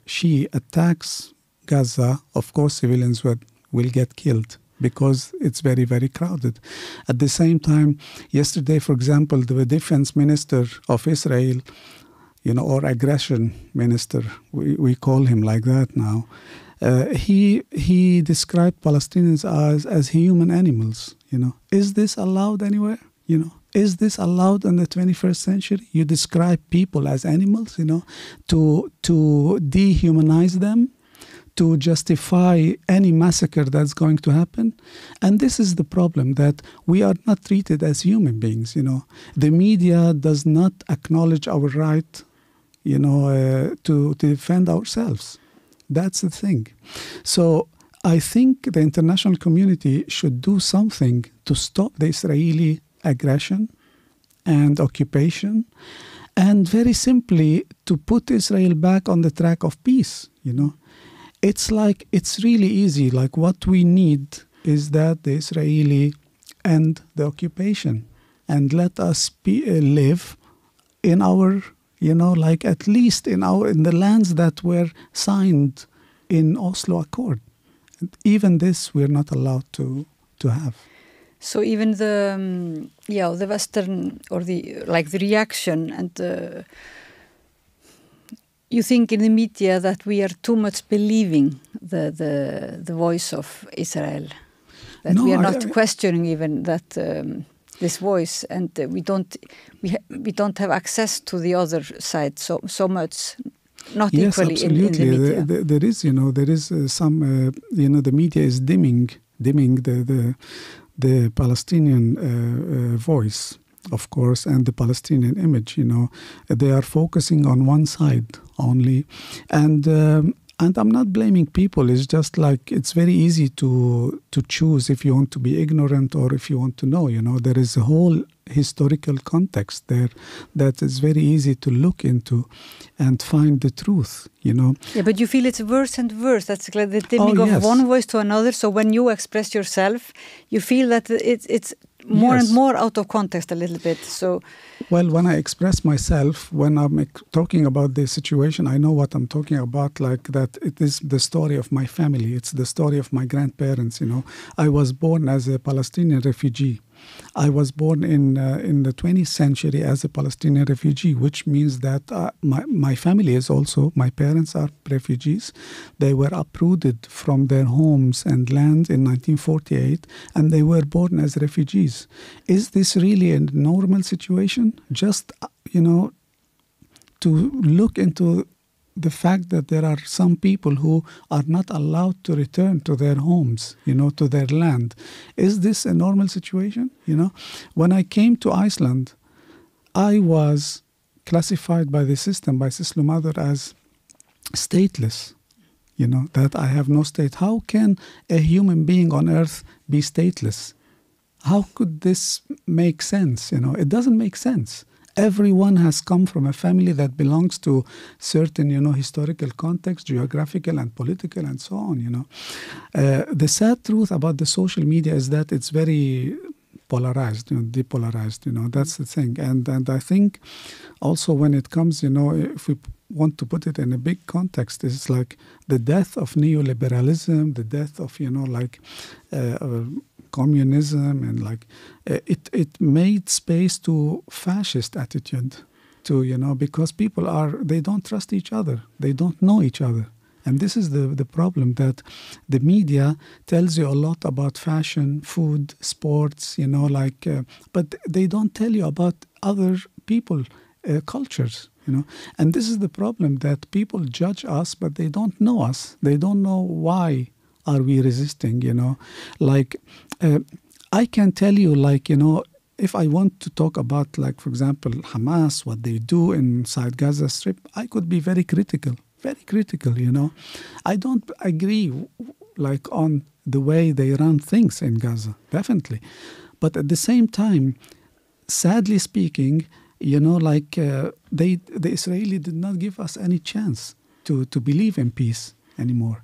she attacks Gaza, of course civilians will get killed because it's very, very crowded. At the same time, yesterday, for example, the defense minister of Israel, or aggression minister, we call him like that now, he described Palestinians as human animals. Is this allowed anywhere? Is this allowed in the 21st century? You describe people as animals, to dehumanize them, to justify any massacre that's going to happen. And this is the problem, that we are not treated as human beings, The media does not acknowledge our right, to defend ourselves. That's the thing. So I think the international community should do something to stop the Israeli aggression and occupation, and very simply to put Israel back on the track of peace, It's really easy. What we need is that the Israeli end the occupation and let us live in our, at least in the lands that were signed in Oslo Accord. And even this we're not allowed to have. So even the Western, or the reaction and you think in the media that we are too much believing the voice of Israel, that we are not questioning even that this voice, and we don't have access to the other side so much, not equally in the media. There is some the media is dimming the Palestinian voice, of course, and the Palestinian image. They are focusing on one side only, and I'm not blaming people. It's just it's very easy to choose if you want to be ignorant or if you want to know. There is a whole historical context there that is very easy to look into and find the truth. Yeah, but you feel it's worse and worse. That's like the dimming of one voice to another. So when you express yourself, you feel that it's more and more out of context a little bit. So, well, when I express myself, when I'm talking about the situation, I know what I'm talking about, that it is the story of my family. It's the story of my grandparents, I was born as a Palestinian refugee. I was born in the 20th century as a Palestinian refugee, which means that my family is also, my parents are refugees. They were uprooted from their homes and land in 1948, and they were born as refugees. Is this really a normal situation? Just, to look into the fact that there are some people who are not allowed to return to their homes, to their land. Is this a normal situation? When I came to Iceland, I was classified by the system, by Syslumaður, as stateless, that I have no state. How can a human being on earth be stateless? How could this make sense? It doesn't make sense. Everyone has come from a family that belongs to certain, historical context, geographical and political and so on, The sad truth about the social media is that it's very polarized, depolarized, that's the thing. And I think also when it comes, if we want to put it in a big context, it's like the death of neoliberalism, the death of, communism, and it made space to fascist attitude, because people they don't trust each other, they don't know each other. And this is the problem, that the media tells you a lot about fashion, food, sports, but they don't tell you about other people cultures, And this is the problem, that people judge us, but they don't know us. They don't know why are we resisting, I can tell you, if I want to talk about, for example, Hamas, what they do inside Gaza Strip, I could be very critical, I don't agree, on the way they run things in Gaza, definitely. But at the same time, sadly speaking, the Israeli did not give us any chance to believe in peace anymore,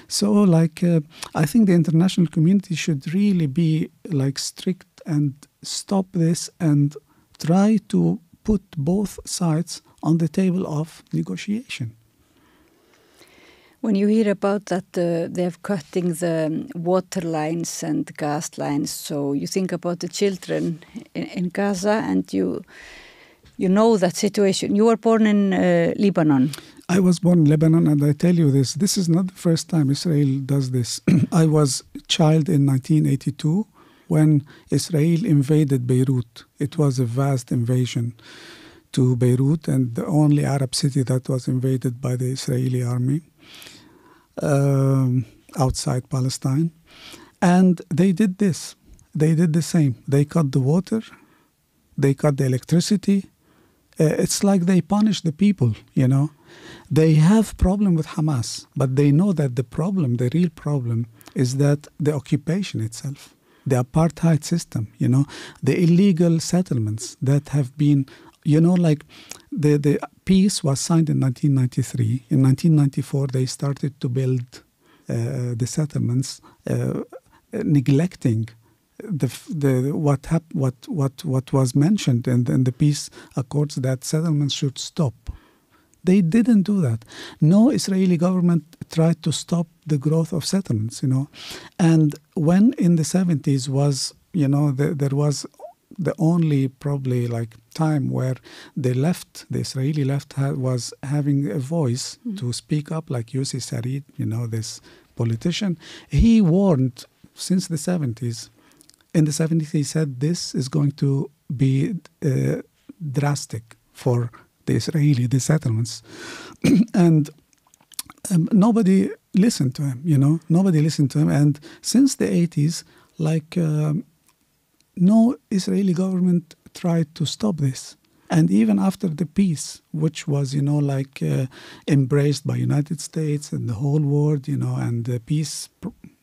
So, I think the international community should really be, strict and stop this and try to put both sides on the table of negotiation. When you hear about that they're cutting the water lines and gas lines, so you think about the children in Gaza, and you know that situation. You were born in Lebanon. I was born in Lebanon, and I tell you this is not the first time Israel does this. I was a child in 1982 when Israel invaded Beirut. It was a vast invasion to Beirut, and the only Arab city that was invaded by the Israeli army. Outside Palestine, and they did this. They did the same. They cut the water, they cut the electricity. It's like they punish the people, They have problem with Hamas, but they know that the real problem, is that the occupation itself, the apartheid system, the illegal settlements that have been, the peace was signed in 1993. In 1994, they started to build the settlements, neglecting what was mentioned in the peace accords, that settlements should stop. They didn't do that. No Israeli government tried to stop the growth of settlements, And when in the 70s was, there was the only probably time where the Israeli left was having a voice to speak up, like Yossi Sarid, this politician. He warned since the 70s. In the 70s, he said this is going to be drastic for the settlements. And nobody listened to him, Nobody listened to him. And since the 80s, no Israeli government tried to stop this. And even after the peace, which was, embraced by United States and the whole world, and the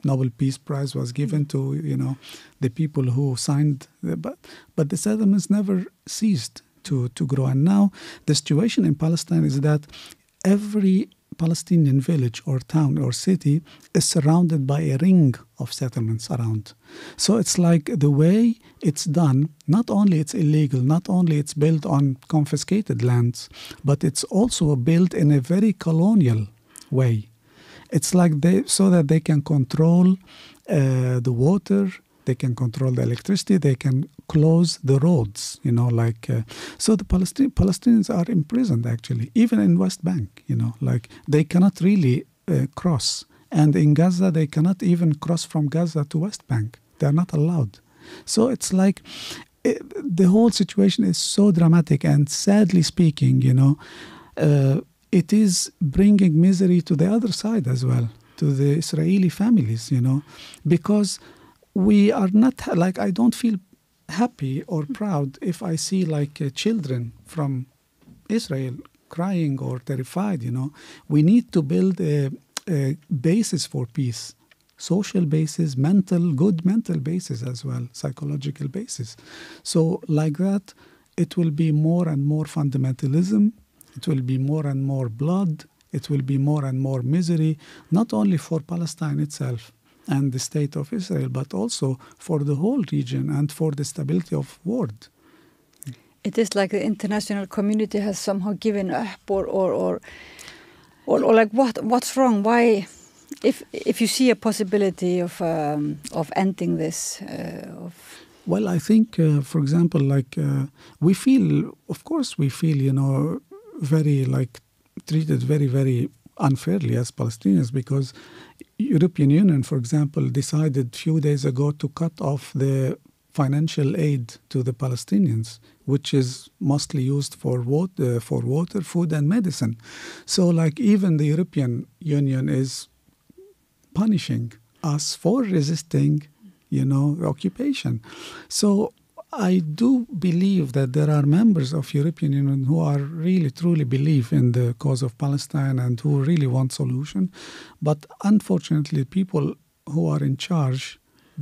Nobel Peace Prize was given to, the people who signed, but the settlements never ceased to grow. And now the situation in Palestine is that every Palestinian village or town or city is surrounded by a ring of settlements around. So it's like the way it's done, not only it's illegal, not only it's built on confiscated lands, but it's also built in a very colonial way. It's like so that they can control the water, they can control the electricity, they can close the roads, so the Palestinians are imprisoned, actually, even in West Bank, they cannot really cross. And in Gaza, they cannot even cross from Gaza to West Bank. They are not allowed. So it's like the whole situation is so dramatic, and sadly speaking, it is bringing misery to the other side as well, to the Israeli families, because we are not, I don't feel happy or proud if I see children from Israel crying or terrified, We need to build a basis for peace, social basis, good mental basis as well, psychological basis. So like that, it will be more and more fundamentalism, it will be more and more blood, it will be more and more misery, not only for Palestine itself and the state of Israel, but also for the whole region and for the stability of the world. It is like the international community has somehow given up, or what's wrong? Why, if you see a possibility of ending this? Well, I think, for example, we feel, very treated very, very unfairly as Palestinians, because European Union, for example, decided a few days ago to cut off the financial aid to the Palestinians, which is mostly used for water, food, and medicine. So, like, even the European Union is punishing us for resisting, occupation. So, I do believe that there are members of European Union who are really, truly believe in the cause of Palestine and who really want solution. But unfortunately, people who are in charge,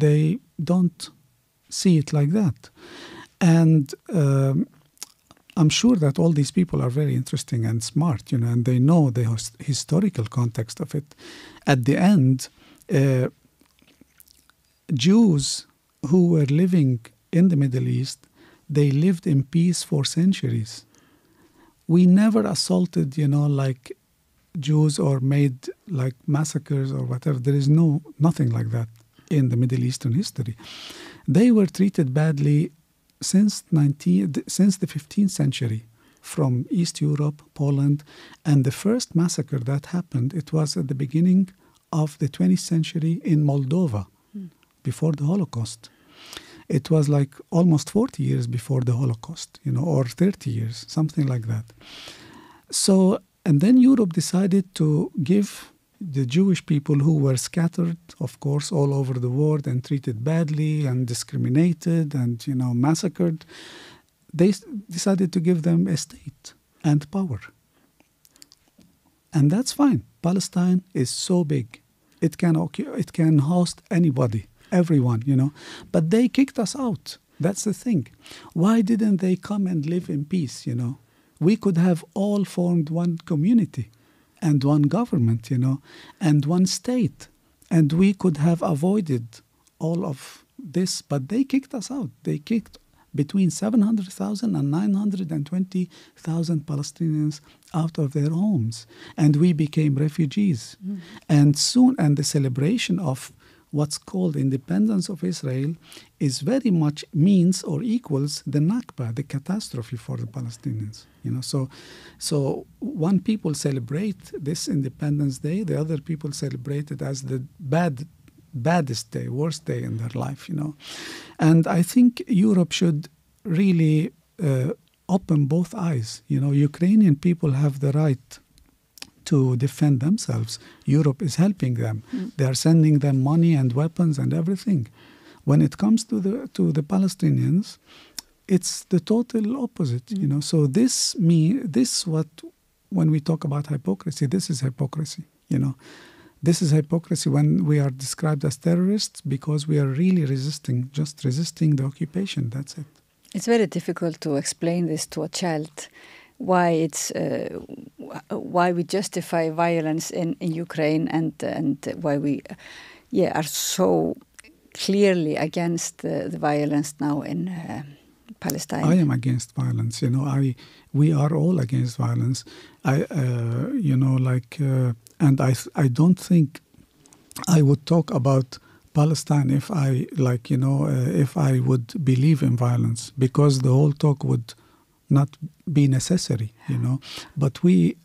they don't see it like that. And I'm sure that all these people are very interesting and smart, and they know the historical context of it. At the end, Jews who were living in the Middle East, they lived in peace for centuries. We never assaulted, like Jews or made like massacres or whatever. There is nothing like that in the Middle Eastern history. They were treated badly since the 15th century from East Europe, Poland, and the first massacre that happened, it was at the beginning of the 20th century in Moldova, before the Holocaust. It was like almost 40 years before the Holocaust, or 30 years, something like that. So, and then Europe decided to give the Jewish people who were scattered, of course, all over the world and treated badly and discriminated and, massacred. They decided to give them a state and power. And that's fine. Palestine is so big. It can host anybody, everyone, But they kicked us out. That's the thing. Why didn't they come and live in peace, We could have all formed one community and one government, and one state. And we could have avoided all of this, but they kicked us out. They kicked between 700,000 and 920,000 Palestinians out of their homes. And we became refugees. And the celebration of what's called independence of Israel is very much means or equals the Nakba, the catastrophe for the Palestinians. So one people celebrate this Independence Day, the other people celebrate it as the baddest day, worst day in their life. And I think Europe should really open both eyes. Ukrainian people have the right to defend themselves. Europe is helping them. They are sending them money and weapons and everything. When it comes to the Palestinians, it's the total opposite. So when we talk about hypocrisy, this is hypocrisy. This is hypocrisy when we are described as terrorists because we are really resisting the occupation. That's it. It's very difficult to explain this to a child. Why we justify violence in Ukraine and why we are so clearly against the violence now in Palestine. I am against violence. We are all against violence. And I don't think I would talk about Palestine if I would believe in violence, because the whole talk would not be necessary, But we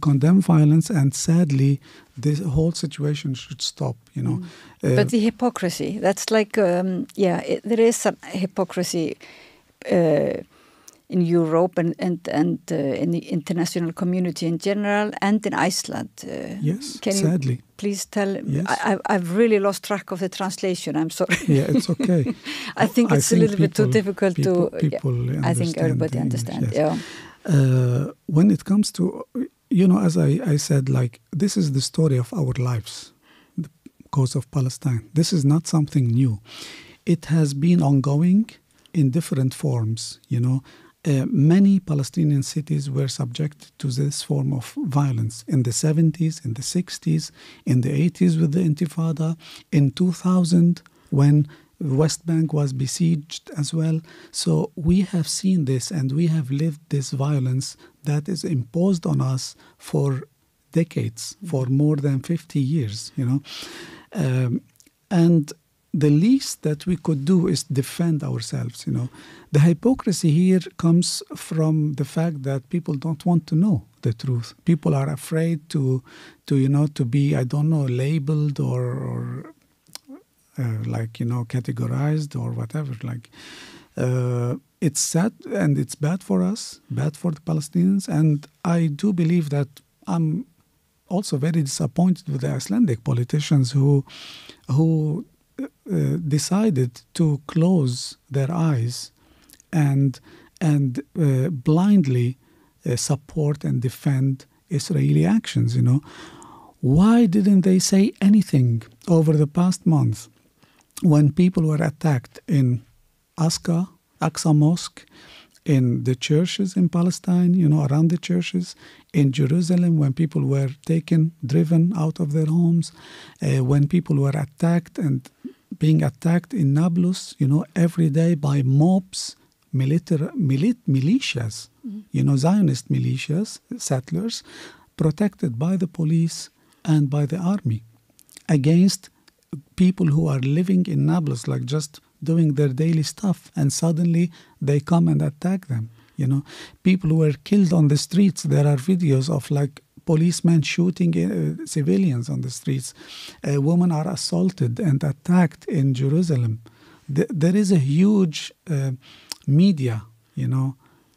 condemn violence, and sadly, this whole situation should stop, But the hypocrisy, that's like, there is some hypocrisy in Europe and in the international community in general, and in Iceland. Yes, can sadly. You please tell? Yes. I've really lost track of the translation. I'm sorry. Yeah, it's okay. I think it's a little bit too difficult people I think everybody understands. Yes. Yeah. When it comes to, as I said, like, this is the story of our lives, the cause of Palestine. This is not something new. It has been ongoing in different forms, Many Palestinian cities were subjected to this form of violence in the 70s, in the 60s, in the 80s with the Intifada, in 2000 when the West Bank was besieged as well. So we have seen this, and we have lived this violence that is imposed on us for decades, for more than 50 years, and the least that we could do is defend ourselves, The hypocrisy here comes from the fact that people don't want to know the truth. People are afraid to be, labeled or categorized or whatever. It's sad and it's bad for us, bad for the Palestinians. And I do believe that I'm also very disappointed with the Icelandic politicians who decided to close their eyes and blindly support and defend Israeli actions. Why didn't they say anything over the past month when people were attacked in Aqsa Mosque, in the churches in Palestine, around the churches, in Jerusalem, when people were driven out of their homes, when people were attacked and being attacked in Nablus, every day by mobs, militias, Zionist militias, settlers, protected by the police and by the army against people who are living in Nablus, just doing their daily stuff, and suddenly they come and attack them. People who were killed on the streets. There are videos of policemen shooting civilians on the streets. Women are assaulted and attacked in Jerusalem. There is a huge media,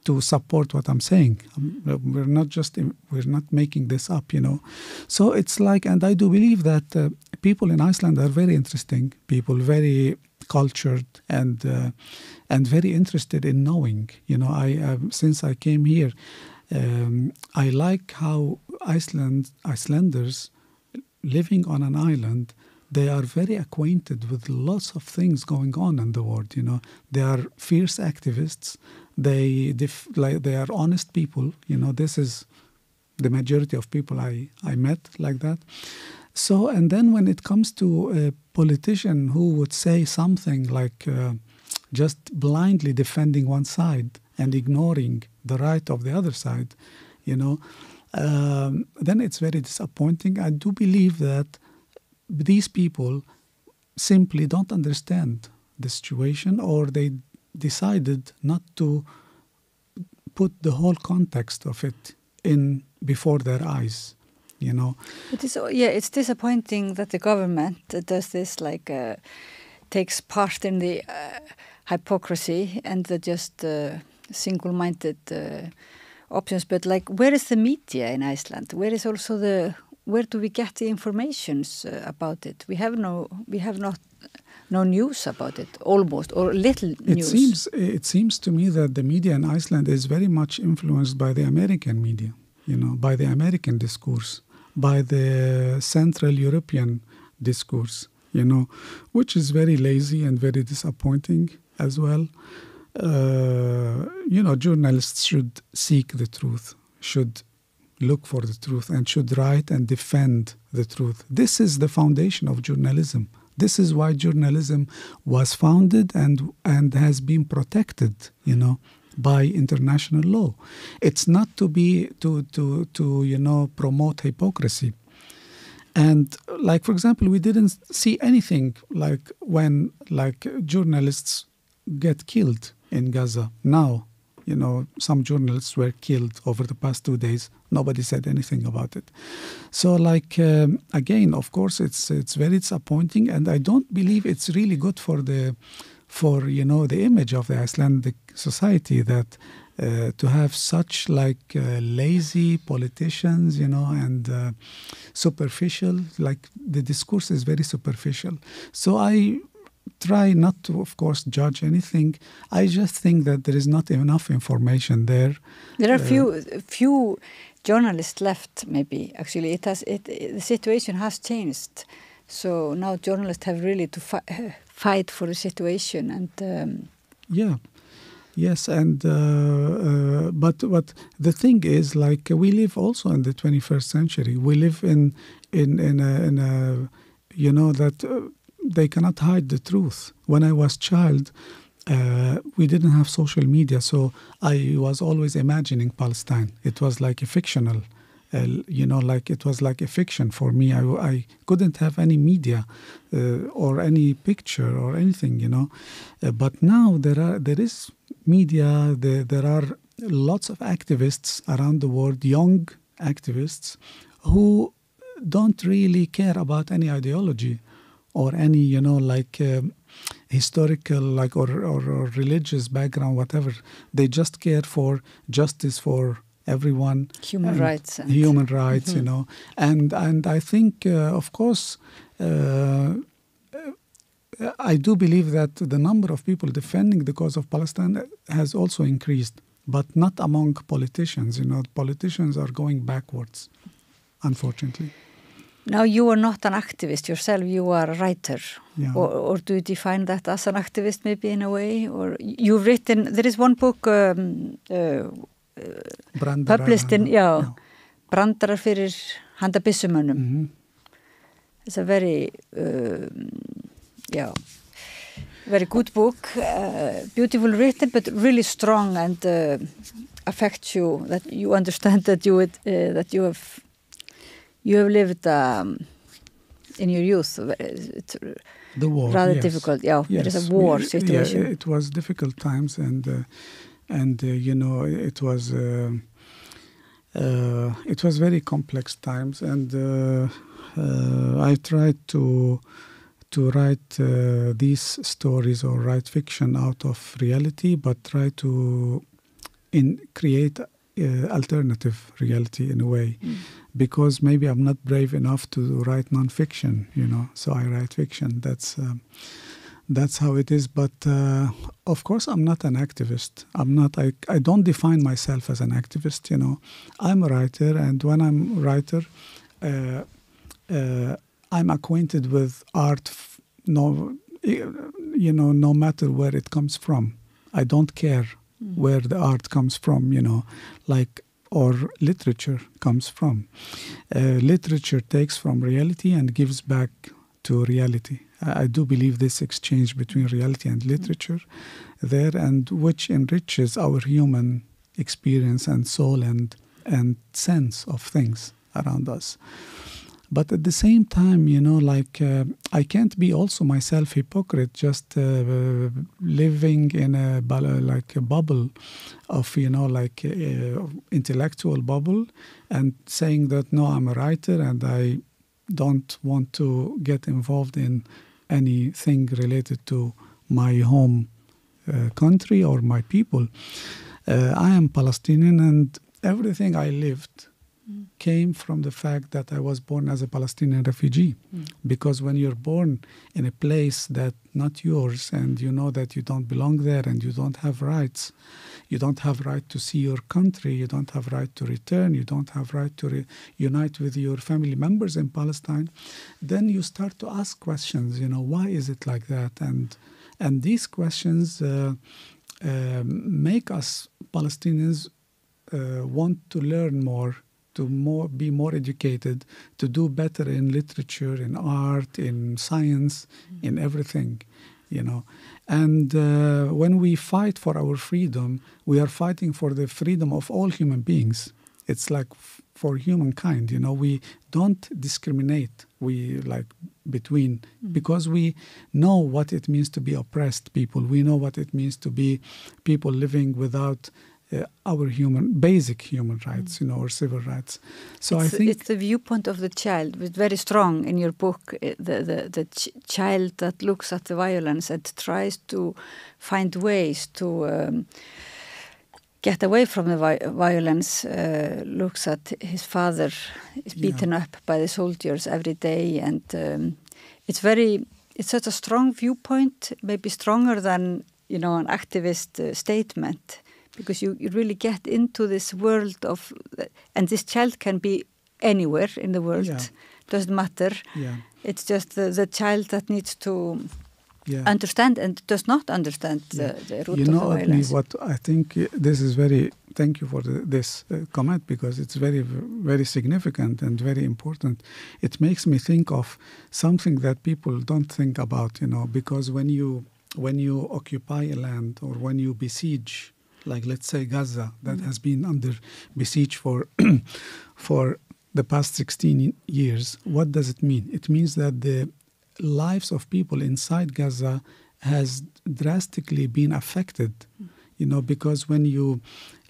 to support what I'm saying. We're not making this up, So it's and I do believe that people in Iceland are very interesting people, very cultured and very interested in knowing. Since I came here, I like how Icelanders living on an island, they are very acquainted with lots of things going on in the world. They are fierce activists. They are honest people. This is the majority of people I met like that. So, and then when it comes to a politician who would say something just blindly defending one side and ignoring the right of the other side, then it's very disappointing. I do believe that these people simply don't understand the situation, or they decided not to put the whole context of it in before their eyes. It's disappointing that the government does this, takes part in the hypocrisy and the just single-minded options. But where is the media in Iceland? Where is also where do we get the informations about it? We have no news about it, almost, or little news. It seems to me that the media in Iceland is very much influenced by the American media, by the American discourse, by the Central European discourse, which is very lazy and very disappointing as well. Journalists should seek the truth, should look for the truth, and should write and defend the truth. This is the foundation of journalism. This is why journalism was founded and has been protected, by international law. It's not to promote hypocrisy. And for example, we didn't see anything when journalists get killed in Gaza. Now, some journalists were killed over the past 2 days. Nobody said anything about it. So again, of course, it's very disappointing, and I don't believe it's really good for the image of the Icelandic society that to have such lazy politicians, and superficial, the discourse is very superficial. So I try not to, of course, judge anything. I just think that there is not enough information there. There are few journalists left, maybe. Actually, the situation has changed. So now journalists have really to fight for the situation. And yes, and but the thing is, we live also in the 21st century. We live in a that. They cannot hide the truth. When I was a child, we didn't have social media, so I was always imagining Palestine. It was like a fictional, it was like a fiction for me. I couldn't have any media or any picture or anything, But now there is media. There are lots of activists around the world, young activists, who don't really care about any ideology or any, historical, or religious background, whatever. They just care for justice for everyone. Human rights. Human rights, And I think, of course, I do believe that the number of people defending the cause of Palestine has also increased, but not among politicians. Politicians are going backwards, unfortunately. Now, you are not an activist yourself, you are a writer. Yeah. Or do you define that as an activist maybe in a way? Or you've written, there is one book published in, Brandarar fyrir handa byssumönnum. Mm-hmm. It's a very, very good book, beautiful written, but really strong and affects you, that you understand that you have lived in your youth. It's the war, rather difficult. Yes. There is a war situation. Yeah, it was difficult times, and it was very complex times, and I tried to write these stories or write fiction out of reality, but try to create alternative reality in a way, because maybe I'm not brave enough to write non-fiction, so I write fiction. That's how it is. But of course, I'm not an activist. I don't define myself as an activist. I'm a writer, and when I'm a writer, I'm acquainted with art. No matter where it comes from. I don't care where the art comes from, or literature comes from. Literature takes from reality and gives back to reality. I do believe this exchange between reality and literature there, and which enriches our human experience and soul and sense of things around us. But at the same time, I can't be also myself hypocrite, just living in a bubble of, intellectual bubble, and saying that, no, I'm a writer and I don't want to get involved in anything related to my home country or my people. I am Palestinian, and everything I lived came from the fact that I was born as a Palestinian refugee. Because when you're born in a place that's not yours, and you know that you don't belong there and you don't have rights, you don't have right to see your country, you don't have right to return, you don't have right to unite with your family members in Palestine, then you start to ask questions, why is it like that? And these questions make us Palestinians want to learn more, to be more educated, to do better in literature, in art, in science, in everything, And when we fight for our freedom, we are fighting for the freedom of all human beings. It's like for humankind, we don't discriminate, between, because we know what it means to be oppressed people. We know what it means to be people living without our basic human rights, or civil rights. So I think it's the viewpoint of the child. It's very strong in your book. The child that looks at the violence and tries to find ways to get away from the violence. Looks at his father is beaten up by the soldiers every day, and it's such a strong viewpoint, maybe stronger than an activist statement. Because you really get into this world of, and this child can be anywhere in the world, doesn't matter. Yeah. It's just the child that needs to understand and does not understand the root of the violence. What I think this is thank you for this comment, because it's very, very significant and very important. It makes me think of something that people don't think about, because when you occupy a land, or when you besiege, like let's say Gaza, that has been under besiege for the past 16 years, what does it mean? It means that the lives of people inside Gaza has drastically been affected, because when you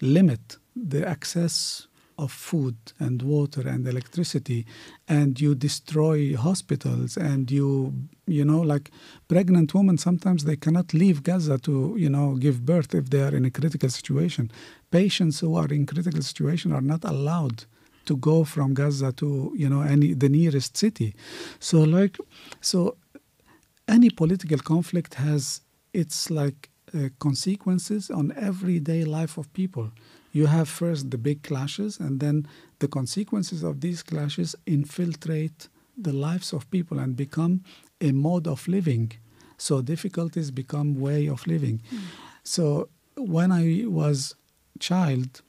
limit the access of food and water and electricity, and you destroy hospitals, and you know, like pregnant women, sometimes they cannot leave Gaza to, you know, give birth if they are in a critical situation. Patients who are in critical situation are not allowed to go from Gaza to, you know, the nearest city. So any political conflict has its like consequences on everyday life of people. You have first the big clashes, and then the consequences of these clashes infiltrate the lives of people and become a mode of living. So difficulties become way of living. So when I was child,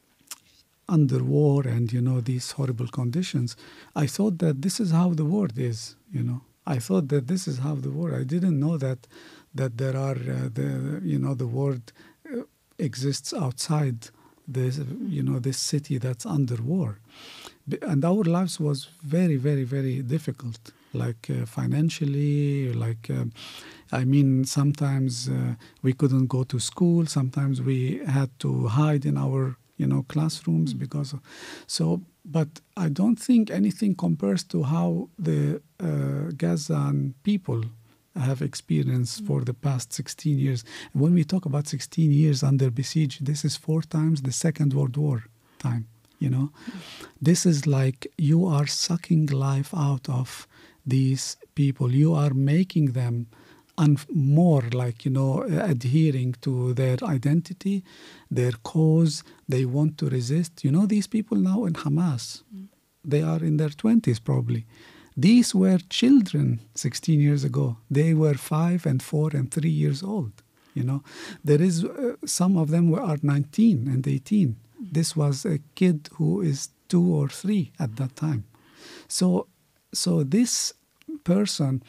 under war and, you know, these horrible conditions, I thought that this is how the world is, you know. I thought that this is how the world. I didn't know that there are the world exists outside this, you know, this city that's under war, and our lives was very, very, very difficult. Like financially, like I mean, sometimes we couldn't go to school. Sometimes we had to hide in our, you know, classrooms because of, so. But I don't think anything compares to how the Gazan people have experienced for the past 16 years. And when we talk about 16 years under besiege, this is 4 times the Second World War time, you know. This is like you are sucking life out of these people. You are making them more like, you know, adhering to their identity, their cause. They want to resist. You know, these people now in Hamas, they are in their 20s probably. These were children 16 years ago. They were 5 and 4 and 3 years old, you know. There is, some of them are 19 and 18. This was a kid who is 2 or 3 at that time. So this person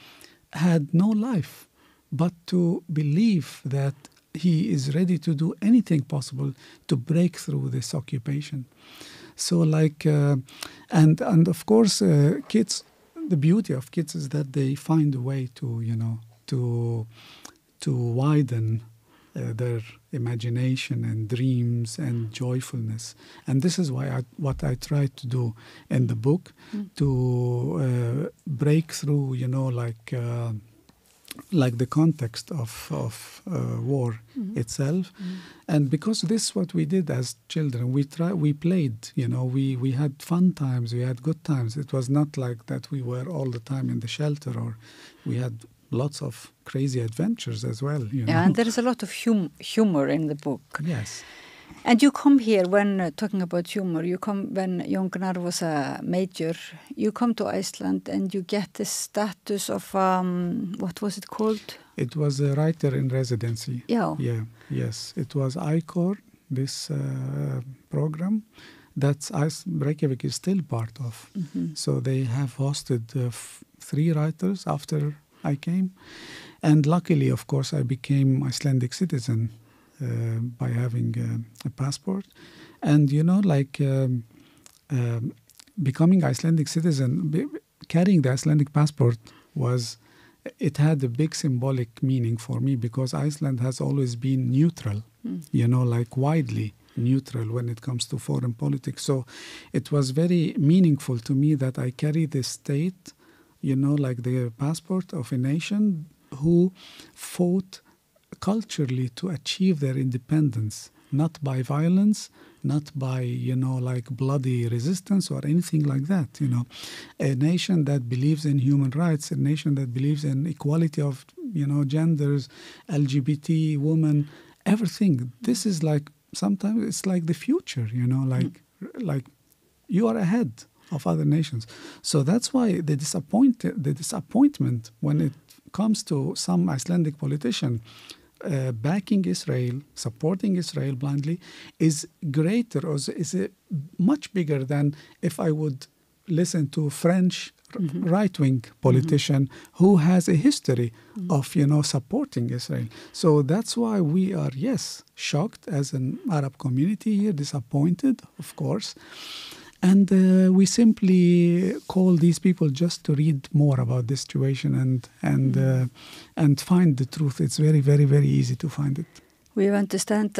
had no life but to believe that he is ready to do anything possible to break through this occupation. So like, and of course, kids, the beauty of kids is that they find a way to, you know, to widen their imagination and dreams and joyfulness. And this is why what I try to do in the book, to break through, you know, like the context of war itself. And because this is what we did as children, we played, you know, we had fun times, we had good times. It was not like that we were all the time in the shelter, or we had lots of crazy adventures as well, you know. Yeah, and there is a lot of humor in the book. Yes. And you come here, when talking about humor, you come when Jón Gnarr was a major, you come to Iceland and you get the status of, what was it called? It was a writer in residency. Yeah. Yeah, yes. It was ICOR, this program that Reykjavik is still part of. So they have hosted 3 writers after I came. And luckily, of course, I became Icelandic citizen by having a passport. And, you know, like becoming Icelandic citizen, carrying the Icelandic passport it had a big symbolic meaning for me, because Iceland has always been neutral, you know, like widely neutral when it comes to foreign politics. So it was very meaningful to me that I carry the state, you know, like the passport of a nation who fought culturally to achieve their independence, not by violence, not by, you know, like bloody resistance or anything like that, you know. A nation that believes in human rights, a nation that believes in equality of, you know, genders, LGBT, women, everything. This is like, sometimes it's like the future, you know, like you are ahead of other nations. So that's why the disappointment when it comes to some Icelandic politician backing Israel, supporting Israel blindly, is greater, or is much bigger than if I would listen to French right-wing politician who has a history of, you know, supporting Israel. So that's why we are, yes, shocked as an Arab community here, disappointed, of course. And we simply call these people just to read more about this situation and find the truth. It's very, very, very easy to find it. We understood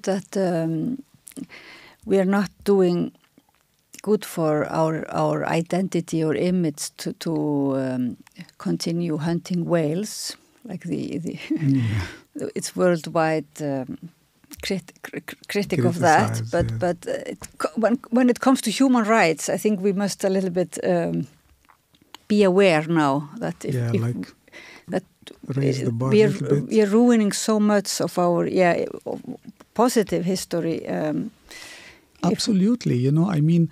that we are not doing good for our identity or image to continue hunting whales, like it's worldwide critic of that. But when it comes to human rights, I think we must a little bit be aware now that raise the bar a little bit. We are ruining so much of our positive history. Absolutely, I mean,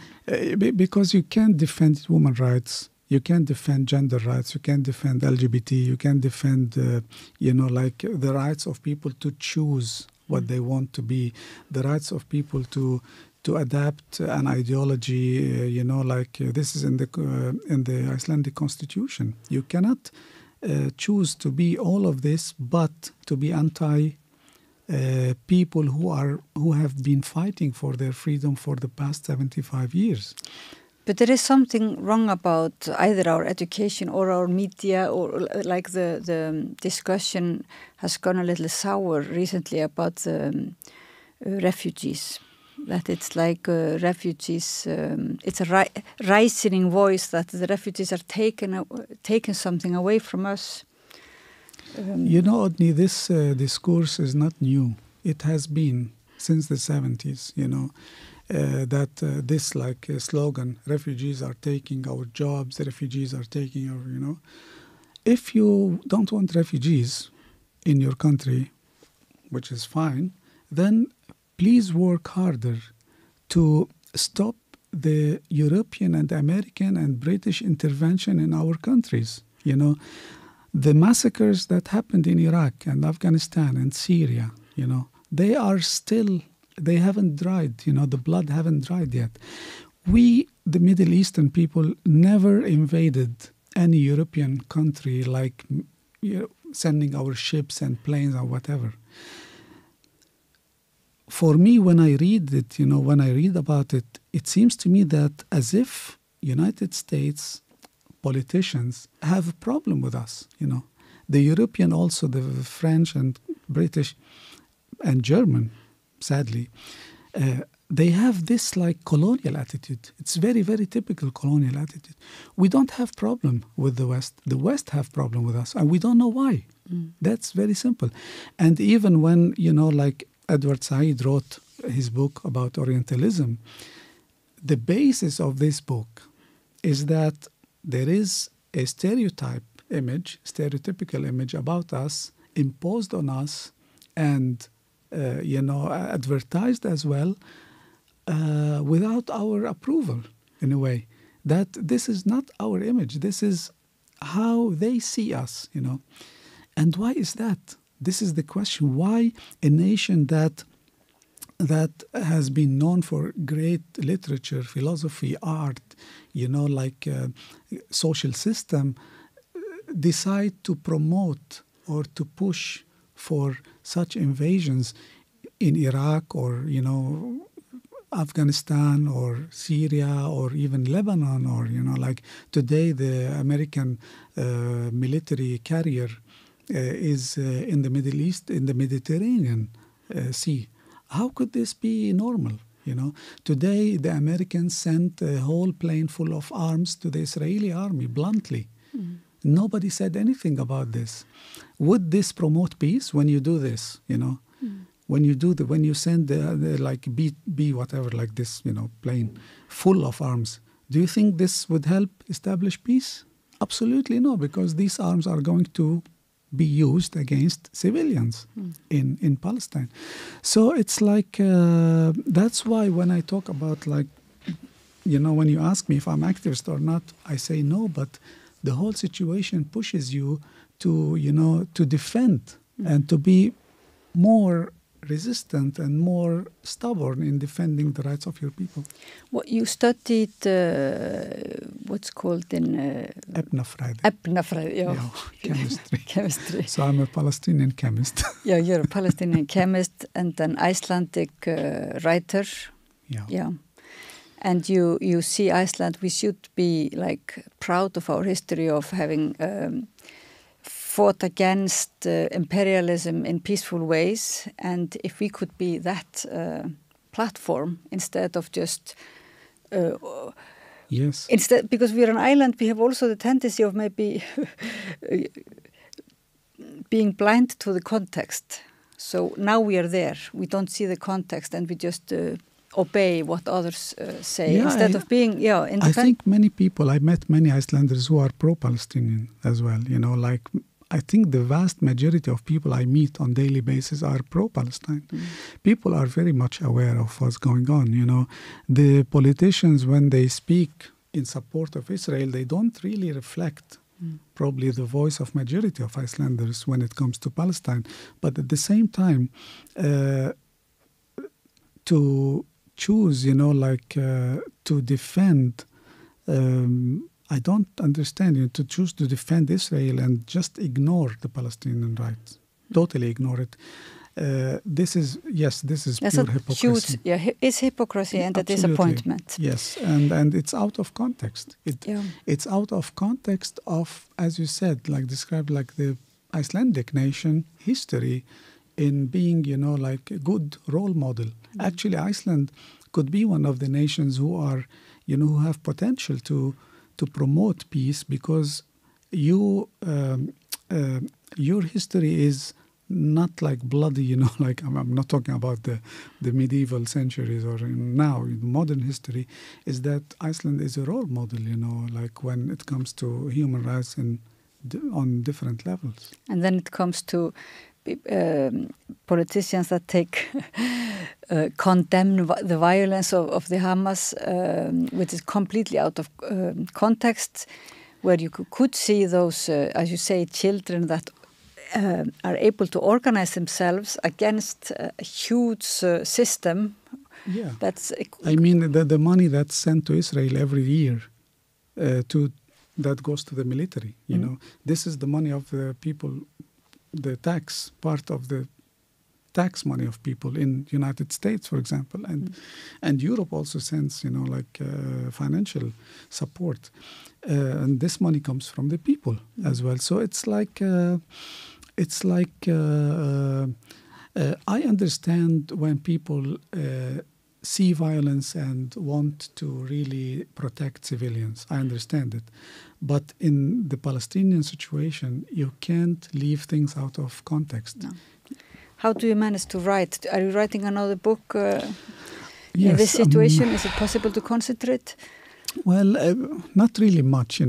because you can't defend women's rights, you can't defend gender rights, you can't defend LGBT, you can't defend, the rights of people to choose what they want to be, the rights of people to adapt an ideology, this is in the Icelandic constitution. You cannot choose to be all of this, but to be anti people who have been fighting for their freedom for the past 75 years. But there is something wrong about either our education or our media, or like the discussion has gone a little sour recently about the refugees. That it's like refugees, it's a rising voice that the refugees are taking something away from us. Odni, this discourse is not new. It has been since the 70s, that this slogan, refugees are taking our jobs, refugees are taking our, If you don't want refugees in your country, which is fine, then please work harder to stop the European and American and British intervention in our countries, The massacres that happened in Iraq and Afghanistan and Syria, they haven't dried, the blood haven't dried yet. We, the Middle Eastern people, never invaded any European country sending our ships and planes or whatever. For me, when I read it, when I read about it, it seems to me that as if United States politicians have a problem with us, The European also, the French and British and German, sadly, they have this colonial attitude. It's very, very typical colonial attitude. We don't have problem with the West. The West have problem with us, and we don't know why. That's very simple. And even when, Edward Said wrote his book about Orientalism, the basis of this book is that there is a stereotypical image about us, imposed on us, and, advertised as well, without our approval, in a way. That this is not our image. This is how they see us, And why is that? This is the question. Why a nation that has been known for great literature, philosophy, art, social system, decide to promote or to push for such invasions in Iraq or, Afghanistan or Syria or even Lebanon or, today the American military carrier is in the Middle East, in the Mediterranean Sea. How could this be normal? Today the Americans sent a whole plane full of arms to the Israeli army, bluntly. Nobody said anything about this. Would this promote peace when you do this? When you send B whatever, like this, plane full of arms, do you think this would help establish peace? Absolutely no, because these arms are going to be used against civilians in Palestine. So it's that's why when I talk about when you ask me if I'm activist or not, I say no, but the whole situation pushes you to defend and to be more resistant and more stubborn in defending the rights of your people. Well, you studied what's called in Efnafræði, yeah. Chemistry. So I'm a Palestinian chemist. Yeah, you're a Palestinian chemist and an Icelandic writer. Yeah. And you see Iceland, we should be proud of our history of having fought against imperialism in peaceful ways. And if we could be that platform instead of just Yes. Instead, because we are an island, we have also the tendency of maybe being blind to the context. So now we are there. We don't see the context and we just obey what others say instead of being independent. I think many people, I met many Icelanders who are pro-Palestinian as well. Like I think the vast majority of people I meet on daily basis are pro-Palestine. People are very much aware of what's going on. The politicians, when they speak in support of Israel, they don't really reflect probably the voice of majority of Icelanders when it comes to Palestine. But at the same time, to choose, to defend, I don't understand, to choose to defend Israel and just ignore the Palestinian rights, totally ignore it. This is pure hypocrisy. It's hypocrisy and a disappointment. Yes, and it's out of context. It's out of context of, as you said, described like the Icelandic nation history in being, like a good role model. Actually, Iceland could be one of the nations who are, who have potential to promote peace, because your history is not like bloody, like I'm not talking about the medieval centuries or now, modern history, is that Iceland is a role model, like when it comes to human rights on different levels. And then it comes to politicians that condemn the violence of the Hamas, which is completely out of context, where you could see those, as you say, children that are able to organize themselves against a huge system. Yeah, the money that's sent to Israel every year that goes to the military. This is the money of the people, the tax part of the tax money of people in United States, for example, and Europe also sends, financial support, and this money comes from the people as well. So it's like. I understand when people see violence and want to really protect civilians. I understand it. But in the Palestinian situation, you can't leave things out of context. No. How do you manage to write? Are you writing another book yes, in this situation? Is it possible to concentrate? Well, not really much,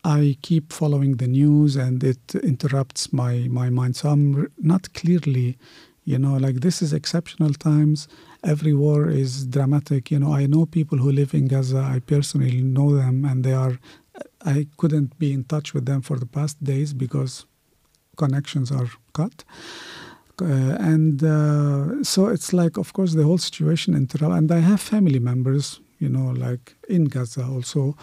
I keep following the news and it interrupts my mind. So I'm not clearly, this is exceptional times. Every war is dramatic. I know people who live in Gaza. I personally know them, and I couldn't be in touch with them for the past days because connections are cut. So it's like, of course, the whole situation interrupts. And I have family members, like in Gaza also,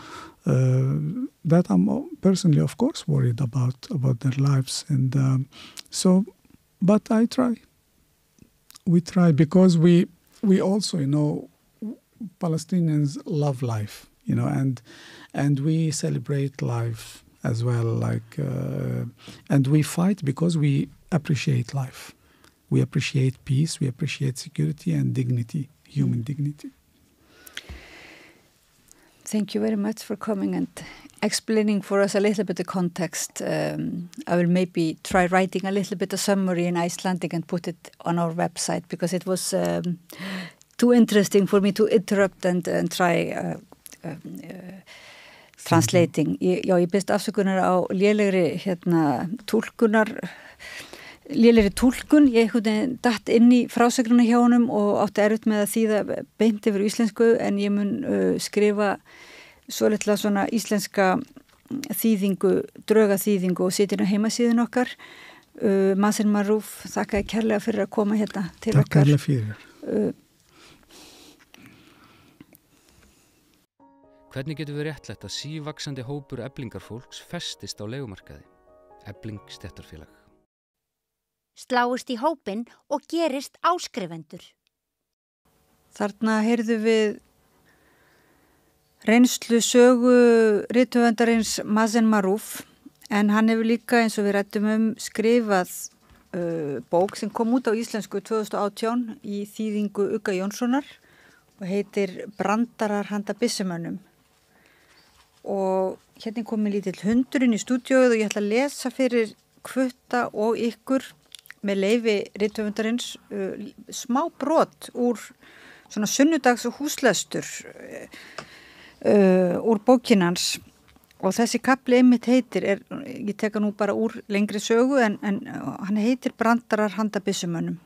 that I'm personally, of course, worried about their lives. And but I try. We try because we also, Palestinians love life, and we celebrate life as well. And we fight because we appreciate life. We appreciate peace, we appreciate security and dignity, human dignity. Thank you very much for coming and explaining for us a little bit the context. I will maybe try writing a little bit of summary in Icelandic and put it on our website, because it was too interesting for me to interrupt and try translating. Ég byrst afsökunar á lélegri túlkun. Ég datt inn í frásögnuna hjá honum og átti erfitt með að þýða beint yfir íslensku, en ég mun skrifa svo litla svona íslenska þýðingu, draugaþýðingu og setja inn á heimasíðun okkar. Mazen Maarouf, þakka kærlega fyrir að koma hérna til okkar. Takk kærlega fyrir. Hvernig getur við réttlætt að sívaxandi hópur eflingarfólks festist á leigumarkaði? Efling stéttarfélag. Sláist í hópinn og gerist áskrifendur. Þarna heyrðu við reynslu sögu Rithöfundarins Mazen Maarouf, en hann hefur líka, eins og við ræddum skrifað bók sem kom út á íslensku 2018 í þýðingu Ugga Jónssonar, og heitir Brandarar handa byssumönnum. Og hérna komið lítill hundurinn í stúdíóið og ég ætla að lesa fyrir Kvutta og ykkur með leyfi Rithöfundarins smá brot úr svona sunnudags og húslestur úr bókinans. Og þessi kafli einmitt heitir, ég teka nú bara úr lengri sögu, en hann heitir Brandarar handa byssumönnunum.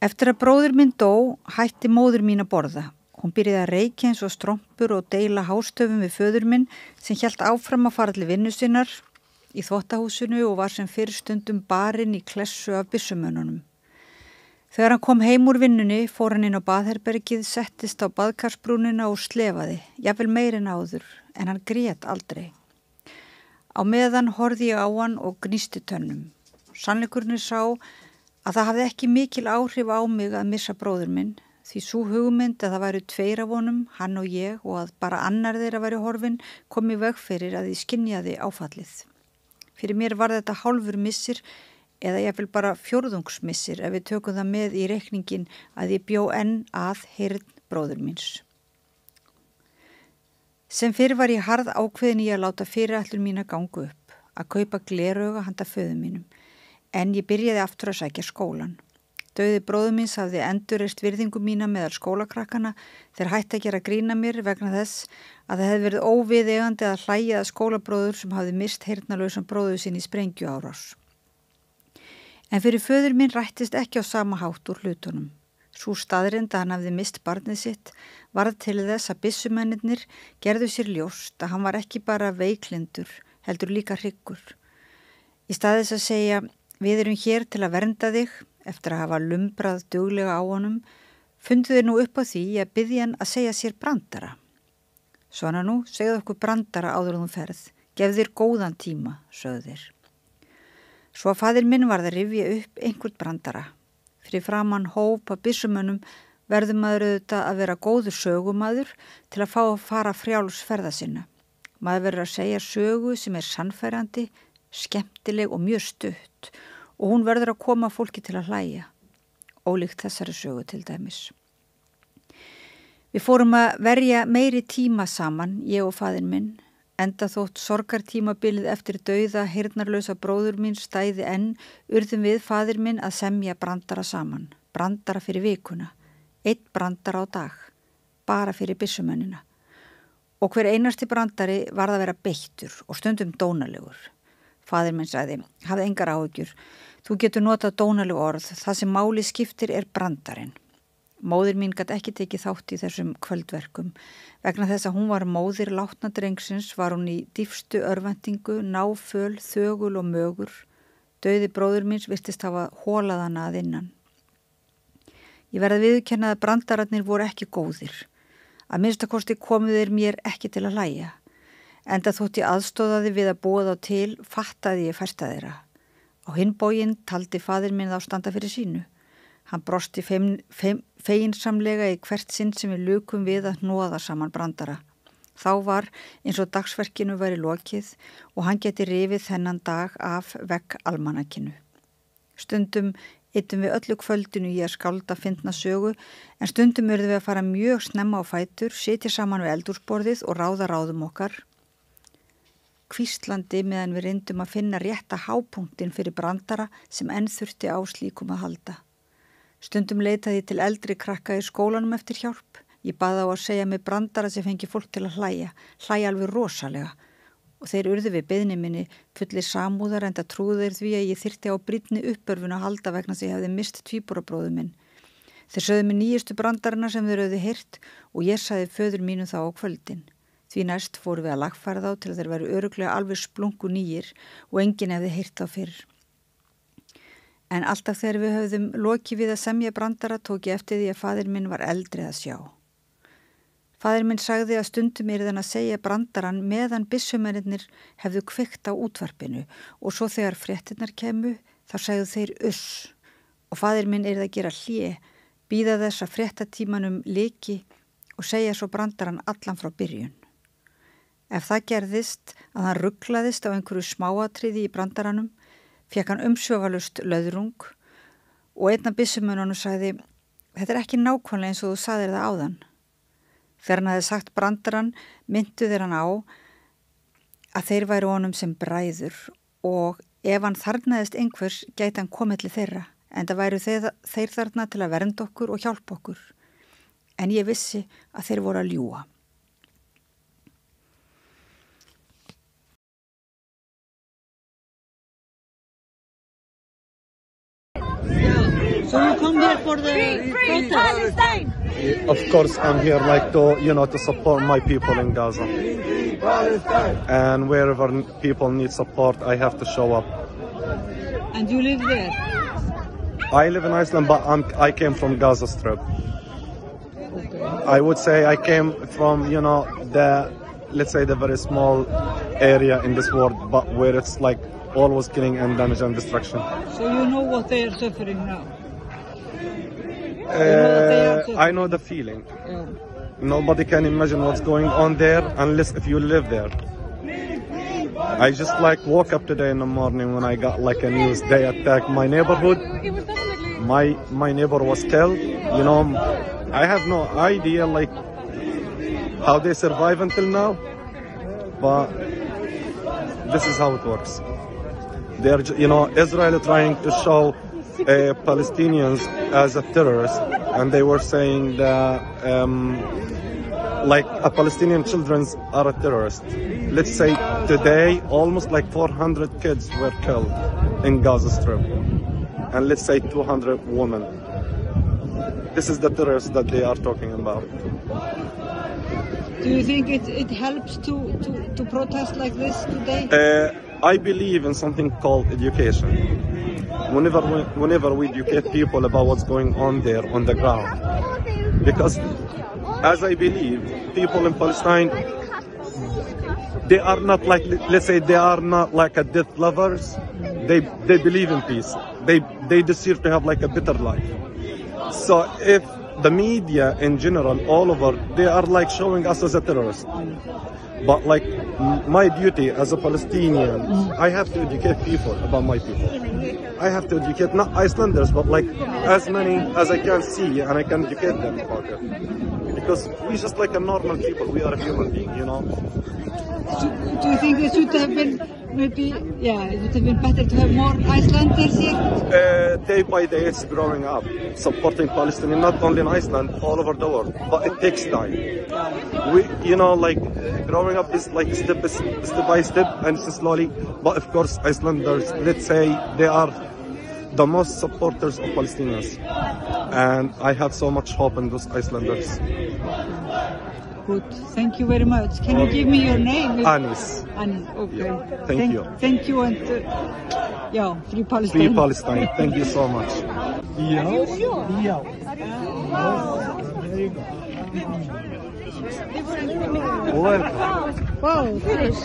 Eftir að bróðir minn dó, hætti móðir mín að borða. Hún byrjaði að reykja eins og strompur og deila hástöfum við föður minn sem hélt áfram að fara til vinnu sinnar í þvottahúsinu og var sem fyrir stundum barinn í klessu af byssumönnunum. Þegar hann kom heim úr vinnunni fór hann inn á baðherbergið, settist á baðkarsbrúnina og slefaði, jafnvel meir en áður, en hann grét aldrei. Á meðan horfði ég á hann og gnísti tönnum. Sannleikurinn sá að það hafði ekki mikil áhrif á mig að missa bróður minn, því sú hugmynd að það væru tveir af honum, hann og ég, og að bara annar þeirra væri horfinn, kom í veg fyrir að ég skynjaði áfallið. Fyrir mér var þetta hálfur missir, eða ég vil bara fjórðungsmissir ef við tökum það með í reikningin að ég bjó enn að heyrn bróður míns. Sem fyrir var ég harð ákveðin í að láta fyrirætlun mín að ganga upp, að kaupa glerauga handa föður mínum, en ég byrjaði aftur að sækja skólan. Dauði bróður míns hafði endurreist virðingu mína meðal skólakrakkana þegar hætti að gera grína mér vegna þess að það hefði verið óviðeigandi að hlæja að skólabróður sem hafði mist heyrnarlausan bróður sín í sprengjuárás. En fyrir föður minn rættist ekki á sama hátt úr hlutunum. Sú staðreynd að hann hafði mist barnið sitt varð til þess að byssumennirnir gerðu sér ljóst að hann var ekki bara veiklindur, heldur líka hryggur. Í stað þess að segja, við erum hér til að vernda þig, eftir að hafa lumbrað duglega á honum, fundu þeir nú upp á því að biðja hann að segja sér brandara. Svona nú, segðu okkur brandara áður þú ferð, gef þér góðan tíma, sögðu þeir. Svo að faðir minn varð að rifja upp einhvern brandara. Fyrir framann hóp af byssumönnum verður maður auðvitað að vera góður sögumadur til að fá að fara frjáls ferða sinna. Maður verður að segja sögu sem er sannfærandi, skemmtileg og mjög stutt og hún verður að koma fólki til að hlæja. Ólíkt þessari sögu til dæmis. Við fórum að verja meiri tíma saman, ég og faðir minn, enda þótt sorgartímabilið eftir dauða heyrnarlausa bróður mín stæði enn, urðum við faðir minn að semja brandara saman, brandara fyrir vikuna, einn brandara á dag, bara fyrir byssumennina. Og hver einasti brandari varð að vera beittur og stundum dónalegur. Faðir minn sagði, hafði engar áhyggjur, þú getur notað dónaleg orð, það sem máli skiptir er brandarinn. Móðir mín gat ekki tekið þátt í þessum kvöldverkum. Vegna þess að hún var móðir látna drengsins var hún í dýfstu örvæntingu, náföl, þögul og mögur. Dauði bróður míns virtist hafa hólað hana að innan. Ég verði viðurkenna að brandararnir voru ekki góðir. Að minnstakosti komu þeir mér ekki til að hlæja. Enda þótt ég aðstóðaði við að búa þá til, fattaði ég fæsta þeirra. Á hinn bóginn taldi faðir minn þá standa fyrir sínu. Hann brosti feginsamlega í hvert sinn sem við lukum við að hnoða saman brandara. Þá var eins og dagsverkinu væri lokið og hann geti rifið þennan dag af vegg almanakinu. Stundum yttum við öllu kvöldinu í að skálda fyndna sögu en stundum urðum við að fara mjög snemma á fætur, sitja saman við eldhúsborðið og ráða ráðum okkar. Hvíslandi meðan við reyndum að finna rétta hápunktinn fyrir brandara sem enn þurfti á slíkum að halda. Stundum leitaði ég til eldri krakka í skólanum eftir hjálp. Ég baði á að segja mig brandara sem fengi fólk til að hlæja alveg rosalega. Og þeir urðu við beiðni minni fullir samúðar enda trúðu þeir því að ég þyrfti á brýnni uppörfun að halda vegna þess að ég hefði mist tvíburabróður minn. Þeir sögðu mig nýjustu brandarana sem þeir höfðu heyrt og ég sagði föður mínu þá á kvöldin. Því næst fóru við að lagfæra þá til þeir væru örugglega alveg splungu nýjir og enginn hefði heyrt þá fyrr. En alltaf þegar við höfðum lokið við að semja brandara tók ég eftir því að faðir minn var eldri að sjá. Faðir minn sagði að stundum yrði að segja brandaran meðan byssumennirnir hefðu kveikt á útvarpinu og svo þegar fréttirnar kemu þá sagðu þeir uss og faðir minn yrði að gera hlé, bíða þess að fréttatímanum leki og segja svo brandaran allan frá byrjun. Ef það gerðist að hann rugglaðist á einhverju smáatriði í brandaranum, fékk hann umsvöfalust löðrung Og einn af byssumönnunum sagði, þetta ekki nákvæmlega eins og þú sagðir það áðan. Þegar hann hafði sagt brandarann, myndu þeir hann á að þeir væru honum sem bræður og ef hann þarnaðist einhvers gæti hann komið til þeirra, en það væru þeir þarna til að vernda okkur og hjálpa okkur. En ég vissi að þeir voru að ljúga. So you come here for the free Palestine? Of course, I'm here to support my people in Gaza. And wherever people need support, I have to show up. And you live there? I live in Iceland, but I came from Gaza Strip. Okay. I would say I came from, let's say the very small area in this world, but where it's like always killing and damage and destruction. So you know what they are suffering now? I know the feeling. Yeah. Nobody can imagine what's going on there unless if you live there. I just woke up today in the morning when I got a news. They attacked my neighborhood. My neighbor was killed. I have no idea how they survive until now. But this is how it works. They're, Israel trying to show Palestinians as a terrorist, and they were saying that Palestinian children are a terrorist. Let's say today almost 400 kids were killed in Gaza Strip, and let's say 200 women. This is the terrorists that they are talking about. Do you think it helps to protest like this today? I believe in something called education. Whenever we educate people about what's going on there on the ground, because as I believe, people in Palestine, they are not they are not a death lovers. They believe in peace. They deserve to have a better life. So if the media in general, all over, they are showing us as a terrorist. But my duty as a Palestinian, I have to educate people about my people. I have to educate not Icelanders, but as many as I can see, and I can educate them about it. Because we're just a normal people. We are a human being, Do you think it should have been it would have been better to have more Icelanders here? Day by day, it's growing up, supporting Palestine, not only in Iceland, all over the world. But it takes time. We, growing up is step by step and slowly. But of course, Icelanders, let's say, they are the most supporters of Palestinians, and I have so much hope in those Icelanders. Good. Thank you very much. Can you give me your name? Anís. Anís. Okay. Yeah. Thank you. Thank you, and free Palestine. Free Palestine. Thank you so much. Are you sure? Yeah. Wow. Finish.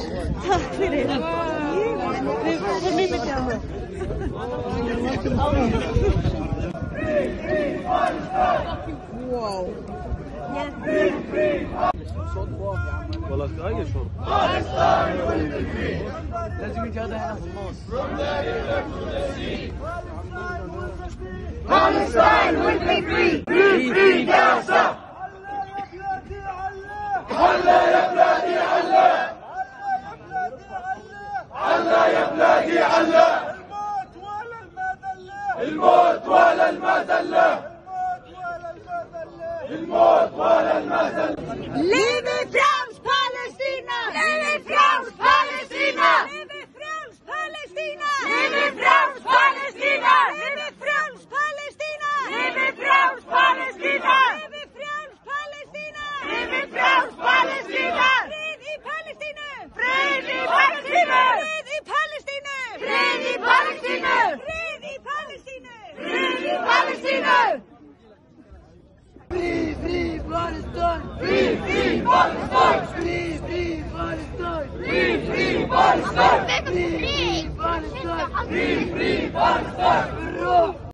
Wow. والله اي شرب لازم يجي هذا هنا في النص Palestine will be free. Free Gaza. Allah ya bladi Allah. Allah ya bladi Allah. الموت ولا المذلة. الموت ولا المذلة. Live France Palestina. Live France Palestina. Live France Palestina. Live France Palestina. Live France Palestina. Live France Palestina. Live France Palestina. Live France Palestina. Fred i Palestina. Fred i Palestina. Fred i Palestina. Fred i Palestina. Fred i Palestina. Fred i Palestina. Free Palestine! Free Palestine! Free Palestine! Free Palestine! Free Palestine! Free Palestine!